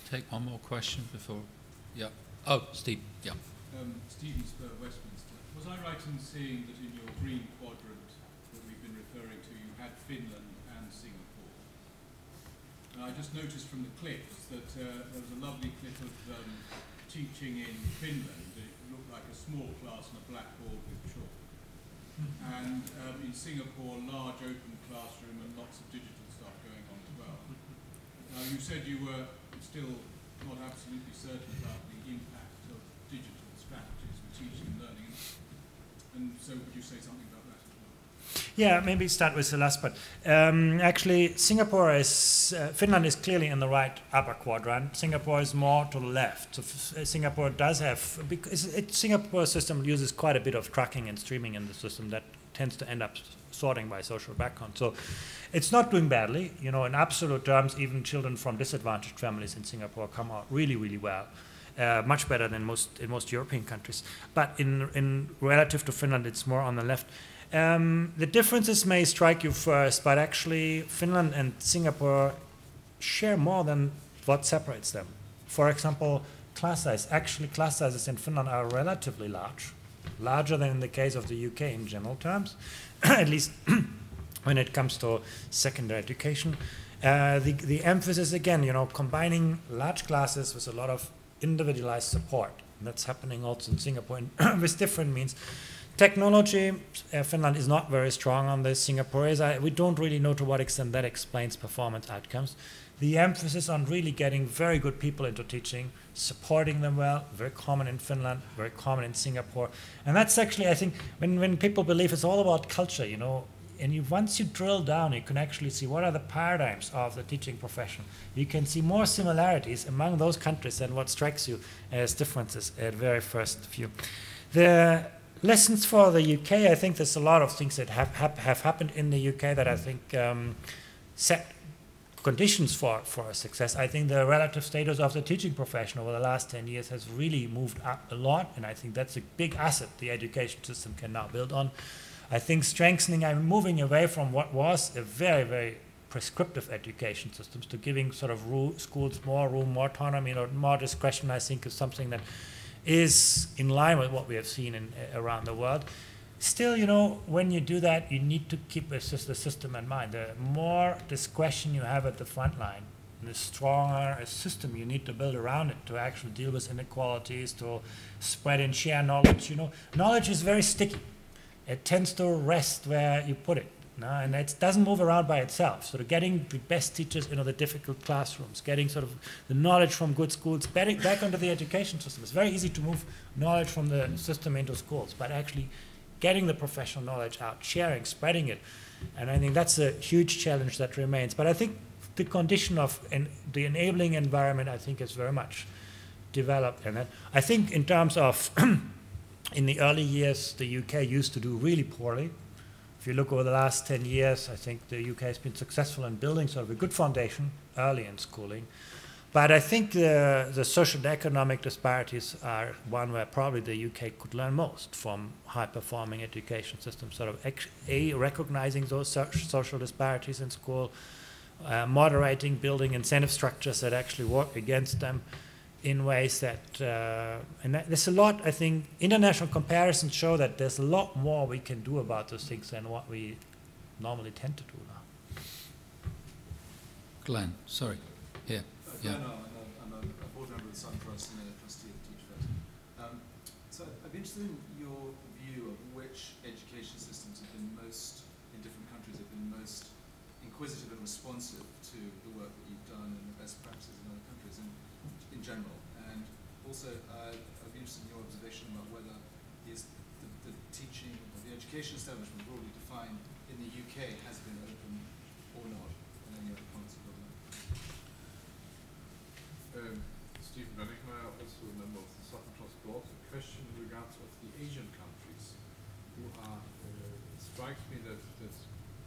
Take one more question before. Yeah. Oh, Steve. Yeah. Stephen Spur, Westminster. Was I right in seeing that in your green quadrant that we've been referring to, you had Finland and Singapore? And I just noticed from the clips that there was a lovely clip of teaching in Finland. It looked like a small class on a blackboard with chalk. And in Singapore, large open classroom and lots of digital stuff going on as well. Now, you said you were still not absolutely certain about the impact of digital strategies for teaching and learning. And so would you say something about that as well? Yeah, maybe start with the last part. Actually, Finland is clearly in the right upper quadrant. Singapore is more to the left. So Singapore does have, because Singapore's system uses quite a bit of tracking and streaming in the system that tends to end up sorting by social background. So it's not doing badly. In absolute terms, even children from disadvantaged families in Singapore come out really, really well. Much better than in most European countries. But in relative to Finland, it's more on the left. The differences may strike you first, but actually Finland and Singapore share more than what separates them. For example, class size. Actually, class sizes in Finland are relatively large, larger than in the case of the UK in general terms, at least when it comes to secondary education. The emphasis again, combining large classes with a lot of individualized support. And that's happening also in Singapore with different means. Technology, Finland is not very strong on this. Singapore is. We don't really know to what extent that explains performance outcomes. The emphasis on really getting very good people into teaching, supporting them well, very common in Finland, very common in Singapore. And that's actually, I think, when people believe it's all about culture, and once you drill down, you can actually see what are the paradigms of the teaching profession. You can see more similarities among those countries than what strikes you as differences at very first view. The lessons for the UK, I think there's a lot of things that have happened in the UK that I think set conditions for success. I think the relative status of the teaching profession over the last 10 years has really moved up a lot, and I think that's a big asset the education system can now build on. I think strengthening and moving away from what was a very, very prescriptive education systems to giving sort of schools more room, more autonomy, more discretion, I think is something that is in line with what we have seen around the world. Still, when you do that, you need to keep the system in mind. The more discretion you have at the front line, the stronger a system you need to build around it to actually deal with inequalities, to spread and share knowledge. Knowledge is very sticky. It tends to rest where you put it. And it doesn't move around by itself. So getting the best teachers into the difficult classrooms, getting sort of the knowledge from good schools back into the education system. It's very easy to move knowledge from the system into schools, but actually getting the professional knowledge out, sharing, spreading it. And I think that's a huge challenge that remains. But I think the condition of the enabling environment, I think, is very much developed. And I think in terms of, in the early years, the UK used to do really poorly. If you look over the last 10 years, I think the UK has been successful in building sort of a good foundation early in schooling. But I think the social and economic disparities are one where probably the UK could learn most from high-performing education systems, sort of recognizing those social disparities in school, moderating, building incentive structures that actually work against them in ways that, and there's a lot, I think, international comparisons show that there's a lot more we can do about those things than what we normally tend to do now. Glenn, sorry. Here. Yeah. I'm a board member of the Sutton Trust and a trustee of the Teach First. So I'd be interested in your view of which education systems have been most, in different countries, have been most inquisitive and responsive to the work that you've done and the best practices in other countries in general. And also, I'd be interested in your observation about whether the teaching or the education establishment broadly defined in the UK has been open or not, and any other comments about that. Stephen Bennigmeier, also a member of the Sutton Trust Board. A question in regards of the Asian countries who are, it strikes me that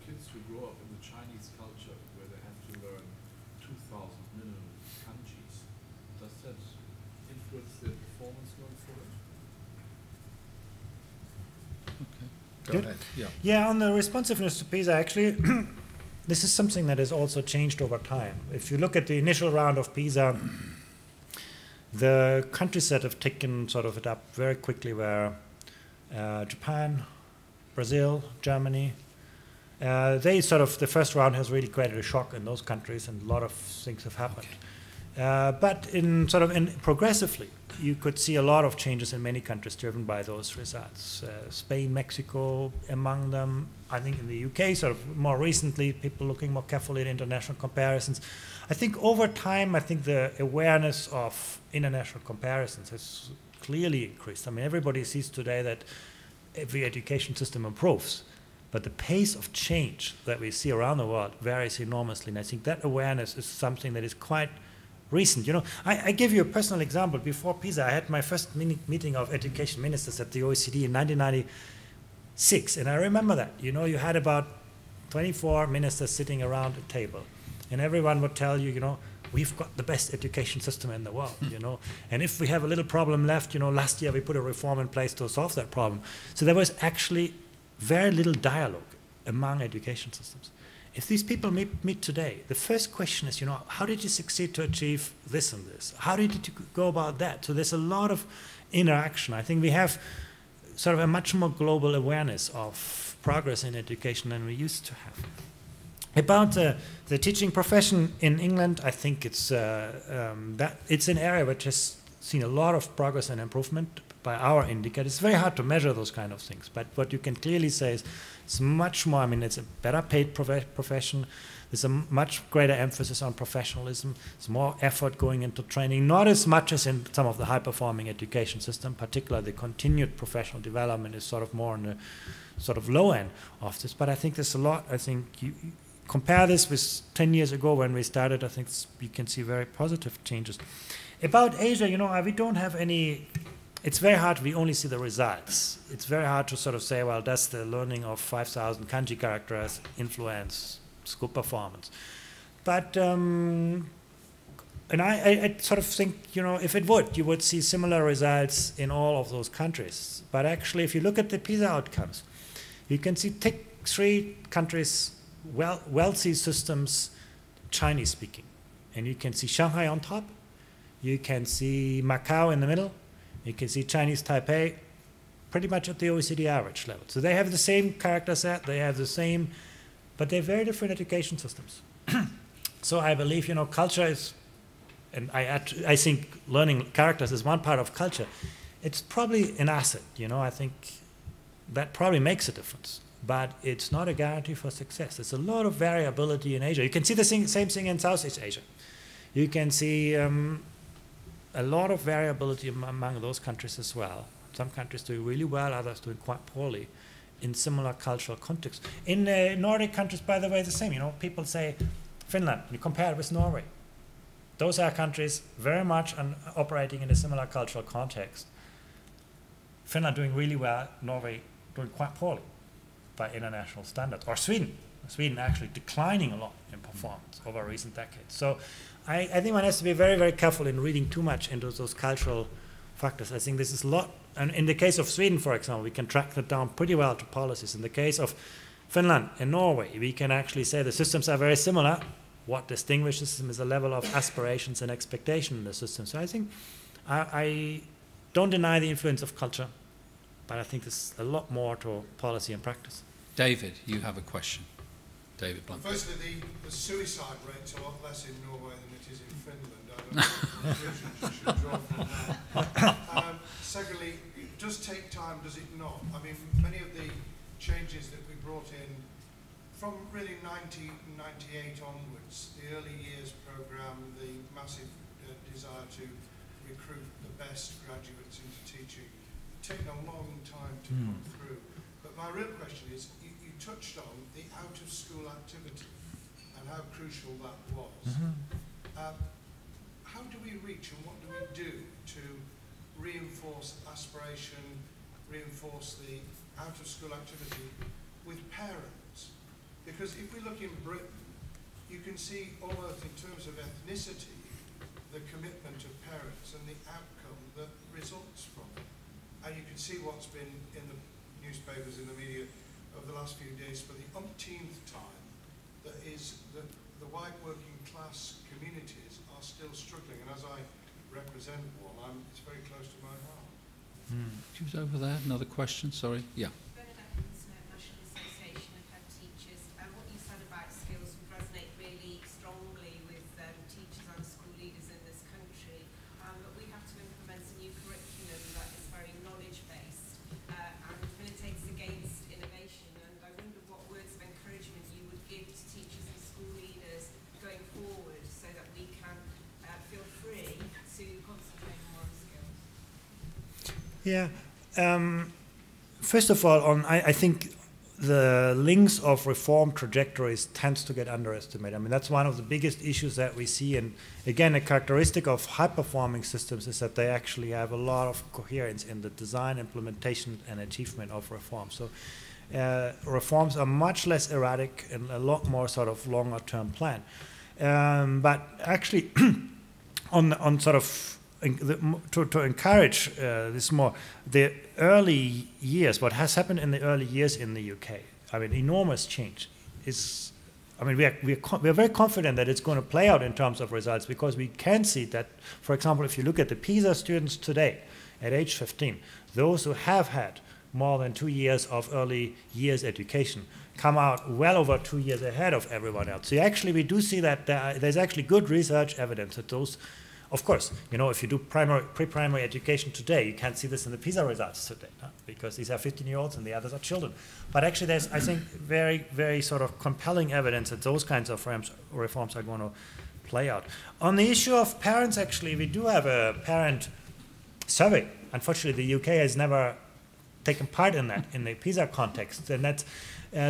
kids who grow up in the Chinese culture where they have to learn 2,000 minimum kanjis, does that influence their performance going forward? Okay. Go ahead. Yeah, on the responsiveness to PISA, actually, this is something that has also changed over time. If you look at the initial round of PISA, the countries that have taken sort of it up very quickly were Japan, Brazil, Germany. They sort of, the first round has really created a shock in those countries, and a lot of things have happened. But progressively, you could see a lot of changes in many countries driven by those results. Spain, Mexico, among them. I think in the UK, sort of more recently, people looking more carefully at international comparisons. I think over time, I think the awareness of international comparisons has clearly increased. I mean, everybody sees today that every education system improves, but the pace of change that we see around the world varies enormously. And I think that awareness is something that is quite recent. I give you a personal example. Before PISA, I had my first meeting of education ministers at the OECD in 1996, and I remember that. You had about 24 ministers sitting around a table, and everyone would tell you, we've got the best education system in the world, and if we have a little problem left, last year we put a reform in place to solve that problem. So there was actually very little dialogue among education systems. If these people meet today, the first question is, how did you succeed to achieve this and this? How did you go about that? So there's a lot of interaction. I think we have sort of a much more global awareness of progress in education than we used to have. About the teaching profession in England, I think it's that it's an area which has seen a lot of progress and improvement by our indicators. It's very hard to measure those kind of things, but what you can clearly say is it's much more. I mean, it's a better paid profession. There's a much greater emphasis on professionalism. There's more effort going into training, not as much as in some of the high-performing education system. Particularly, the continued professional development is sort of more on the sort of low end of this. But I think there's a lot. I think you compare this with 10 years ago when we started. I think you can see very positive changes. About Asia, you know, we don't have any. It's very hard. We only see the results. It's very hard to sort of say, well, does the learning of 5,000 kanji characters influence school performance? But and I sort of think, you know, if it would, you would see similar results in all of those countries. But actually, if you look at the PISA outcomes, you can see take 3 countries, wealthy systems, Chinese speaking, and you can see Shanghai on top. You can see Macau in the middle. You can see Chinese Taipei pretty much at the OECD average level. So they have the same character set, they have the same, but they're very different education systems. So I believe, you know, culture is, and I think learning characters is one part of culture. It's probably an asset, you know, I think that probably makes a difference, but it's not a guarantee for success. There's a lot of variability in Asia. You can see the same thing in Southeast Asia. You can see a lot of variability among those countries as well. Some countries doing really well, others doing quite poorly in similar cultural contexts. In Nordic countries, by the way, the same. You know, people say Finland, you compare it with Norway. Those are countries very much operating in a similar cultural context. Finland doing really well, Norway doing quite poorly by international standards. Or Sweden actually declining a lot in performance over recent decades. So I think one has to be very, very careful in reading too much into those cultural factors. I think this is a lot, and in the case of Sweden, for example, we can track that down pretty well to policies. In the case of Finland and Norway, we can actually say the systems are very similar. What distinguishes them is a level of aspirations and expectation in the system. So I think I don't deny the influence of culture, but I think there's a lot more to policy and practice. David, you have a question. David Blunt. Firstly, the suicide rate's a lot less in Norway than it is in Finland. I don't know what conclusions you should draw from that. Secondly, it does take time, does it not? I mean, many of the changes that we brought in from really 1998 onwards, the early years programme, the massive desire to recruit the best graduates into teaching, taken a long time to come through. But my real question is, you touched on the out-of-school activity and how crucial that was. How do we reach and what do we do to reinforce aspiration, reinforce the out-of-school activity with parents? Because if we look in Britain, you can see almost in terms of ethnicity, the commitment of parents and the outcome that results from it. And you can see what's been in the newspapers, in the media over the last few days for the umpteenth time, that is that the white working class communities are still struggling. And as I represent one, it's very close to my heart. She was over there. Another question, sorry. Yeah. Yeah. First of all, I think the links of reform trajectories tends to get underestimated. I mean, that's one of the biggest issues that we see. And again, a characteristic of high-performing systems is that they actually have a lot of coherence in the design, implementation, and achievement of reforms. So reforms are much less erratic and a lot more sort of longer-term plan. But actually, on sort of to encourage this more, the early years, what has happened in the early years in the UK, I mean, enormous change is, I mean, we are very confident that it's going to play out in terms of results because we can see that, for example, if you look at the PISA students today at age 15, those who have had more than 2 years of early years education come out well over 2 years ahead of everyone else. So actually, we do see that there's actually good research evidence that those, of course, you know, if you do pre-primary education today, you can't see this in the PISA results today, because these are 15-year-olds and the others are children. But actually, there's, I think, very, very sort of compelling evidence that those kinds of reforms are going to play out. On the issue of parents, actually, we do have a parent survey. Unfortunately, the UK has never taken part in that, in the PISA context. And that's,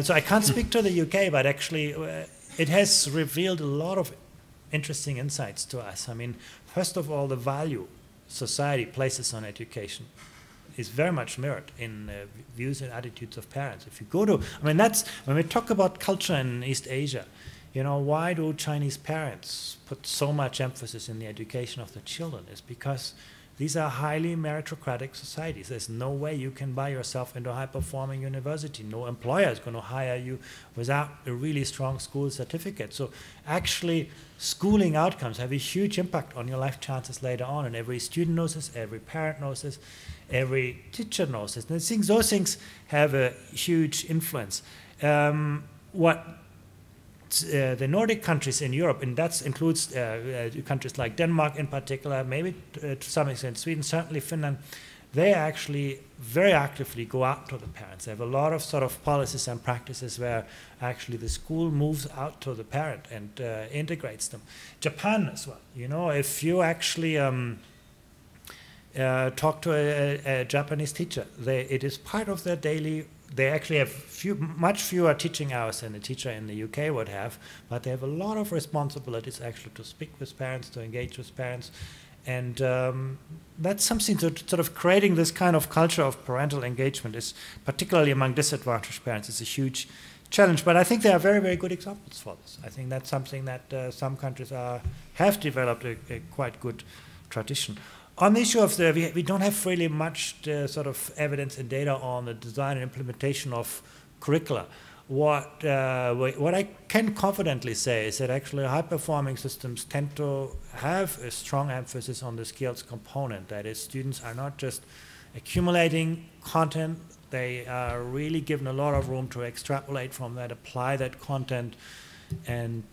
so I can't speak to the UK, but actually, it has revealed a lot of interesting insights to us. I mean, first of all, the value society places on education is very much mirrored in views and attitudes of parents. If you go to, I mean, that's, when we talk about culture in East Asia, you know, why do Chinese parents put so much emphasis in the education of the children? It's because these are highly meritocratic societies. There's no way you can buy yourself into a high-performing university. No employer is going to hire you without a really strong school certificate. So actually, schooling outcomes have a huge impact on your life chances later on, and every student knows this, every parent knows this, every teacher knows this. And I think those things have a huge influence. The Nordic countries in Europe, and that includes countries like Denmark in particular, maybe to some extent Sweden, certainly Finland, they actually very actively go out to the parents. They have a lot of sort of policies and practices where actually the school moves out to the parent and integrates them. Japan as well. You know, if you actually talk to a Japanese teacher, it is part of their daily. They actually have much fewer teaching hours than a teacher in the UK would have, but they have a lot of responsibilities actually to speak with parents, to engage with parents. And that's something to sort of creating this kind of culture of parental engagement is, particularly among disadvantaged parents, is a huge challenge. But I think there are very, very good examples for this. I think that's something that some countries have developed a quite good tradition. On the issue of we don't have really much sort of evidence and data on the design and implementation of curricula. What I can confidently say is that actually high-performing systems tend to have a strong emphasis on the skills component. That is, students are not just accumulating content, they are really given a lot of room to extrapolate from that, apply that content, and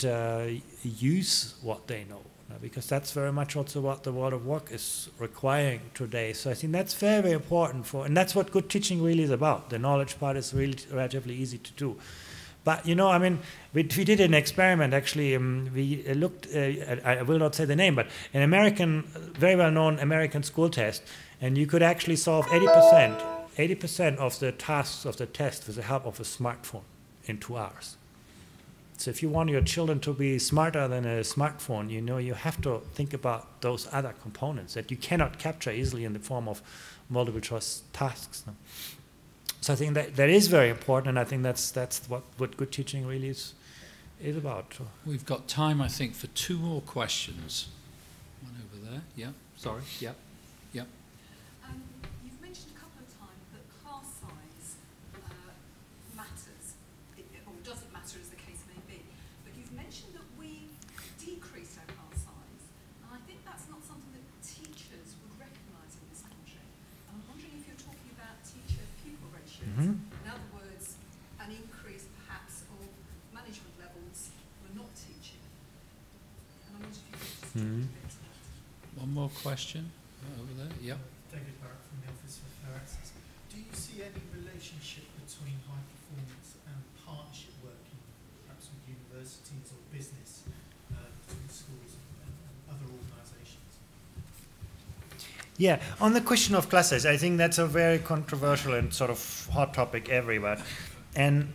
use what they know. Because that's very much also what the world of work is requiring today. So I think that's very, very important and that's what good teaching really is about. The knowledge part is really relatively easy to do. But, you know, I mean, we did an experiment, actually. We looked, I will not say the name, but an American, very well-known American school test, and you could actually solve 80% of the tasks of the test with the help of a smartphone in 2 hours. So if you want your children to be smarter than a smartphone, you know, you have to think about those other components that you cannot capture easily in the form of multiple choice tasks. So I think that is very important, and I think that's what good teaching really is about. We've got time, I think, for 2 more questions. One over there. Yeah. Sorry. Yeah. Yeah. You've mentioned a couple of times that class size matters, or doesn't matter as the case may be. But you've mentioned that we decreased our class size, and I think that's not something that teachers would recognise in this country. And I'm wondering if you're talking about teacher-pupil ratios. Mm-hmm. In other words, an increase perhaps of management levels who are not teaching. And I wonder if you could just talk a bit to that. One more question over there. Yeah. David Barrett from the Office for Fair Access. Do you see any relationship between high performance and partnership working, perhaps with universities or business, between schools and other organisations? Yeah, on the question of class size, I think that's a very controversial and sort of hot topic everywhere. And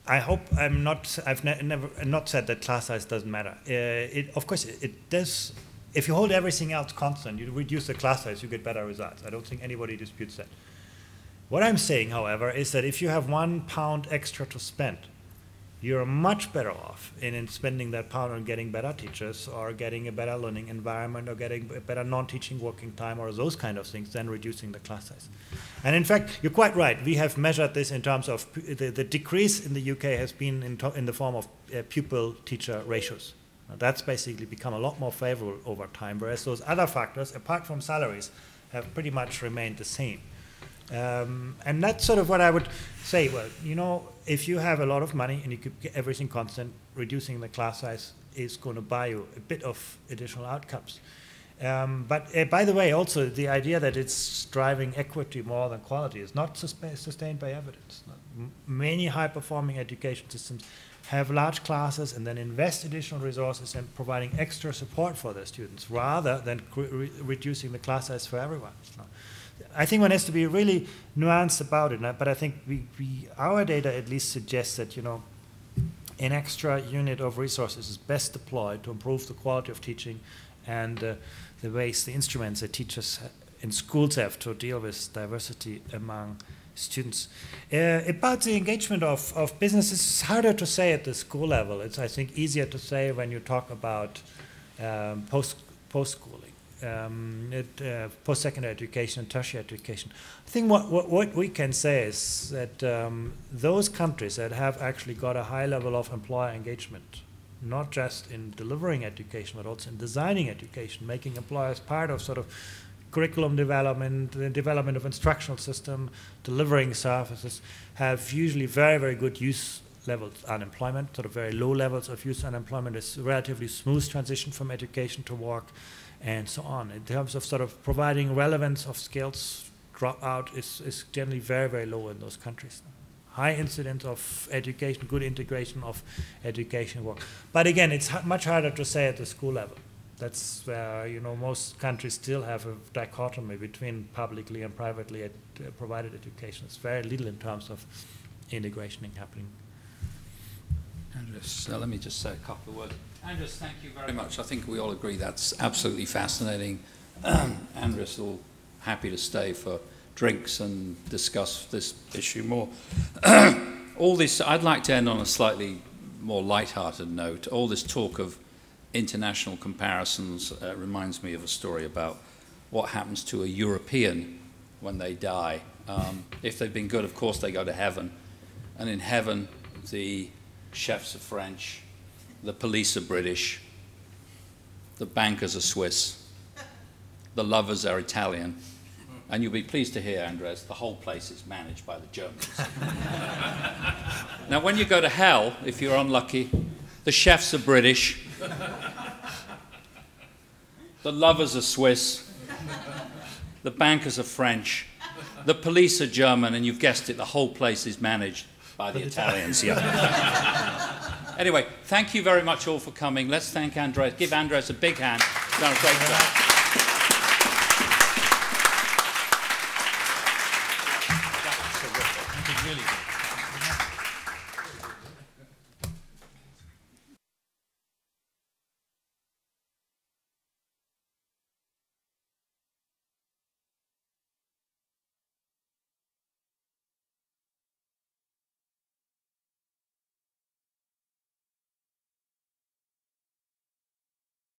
I hope I've never not said that class size doesn't matter. Of course, it does. If you hold everything else constant, you reduce the class size, you get better results. I don't think anybody disputes that. What I'm saying, however, is that if you have £1 extra to spend, you're much better off in spending that pound on getting better teachers or getting a better learning environment or getting a better non-teaching working time or those kind of things than reducing the class size. And in fact, you're quite right. We have measured this in terms of the decrease in the UK has been in the form of pupil-teacher ratios. Now, that's basically become a lot more favorable over time, whereas those other factors, apart from salaries, have pretty much remained the same. And that's sort of what I would say. Well, you know, if you have a lot of money and you keep everything constant, reducing the class size is going to buy you a bit of additional outcomes. But by the way, also the idea that it's driving equity more than quality is not sustained by evidence. Many high-performing education systems have large classes and then invest additional resources in providing extra support for their students rather than reducing the class size for everyone. I think one has to be really nuanced about it, but I think our data at least suggests that, you know, an extra unit of resources is best deployed to improve the quality of teaching and the ways, the instruments that teachers in schools have to deal with diversity among students. About the engagement of businesses, it's harder to say at the school level. It's, I think, easier to say when you talk about post-schooling, post-secondary education and tertiary education. I think what we can say is that those countries that have actually got a high level of employer engagement, not just in delivering education, but also in designing education, making employers part of sort of curriculum development, the development of instructional system, delivering services, have usually very, very good youth levels unemployment, sort of very low levels of youth unemployment, is relatively smooth transition from education to work, and so on. In terms of sort of providing relevance of skills, dropout is generally very, very low in those countries. High incidence of education, good integration of education work. But again, it's much harder to say at the school level. That's where, you know, most countries still have a dichotomy between publicly and privately provided education. It's very little in terms of integration happening. Andreas, let me just say a couple of words. Andreas, thank you very much. I think we all agree that's absolutely fascinating. Andreas is all happy to stay for drinks and discuss this issue more. All this, I'd like to end on a slightly more light-hearted note. All this talk of international comparisons reminds me of a story about what happens to a European when they die. If they've been good, of course, they go to heaven. And in heaven, the chefs are French, the police are British, the bankers are Swiss, the lovers are Italian, and you'll be pleased to hear, Andreas, the whole place is managed by the Germans. Now, when you go to hell, if you're unlucky, the chefs are British, the lovers are Swiss, the bankers are French, the police are German, and you've guessed it, the whole place is managed by the Italians. Yeah. Anyway, thank you very much all for coming. Let's thank Andreas. Give Andreas a big hand. He's done a great job.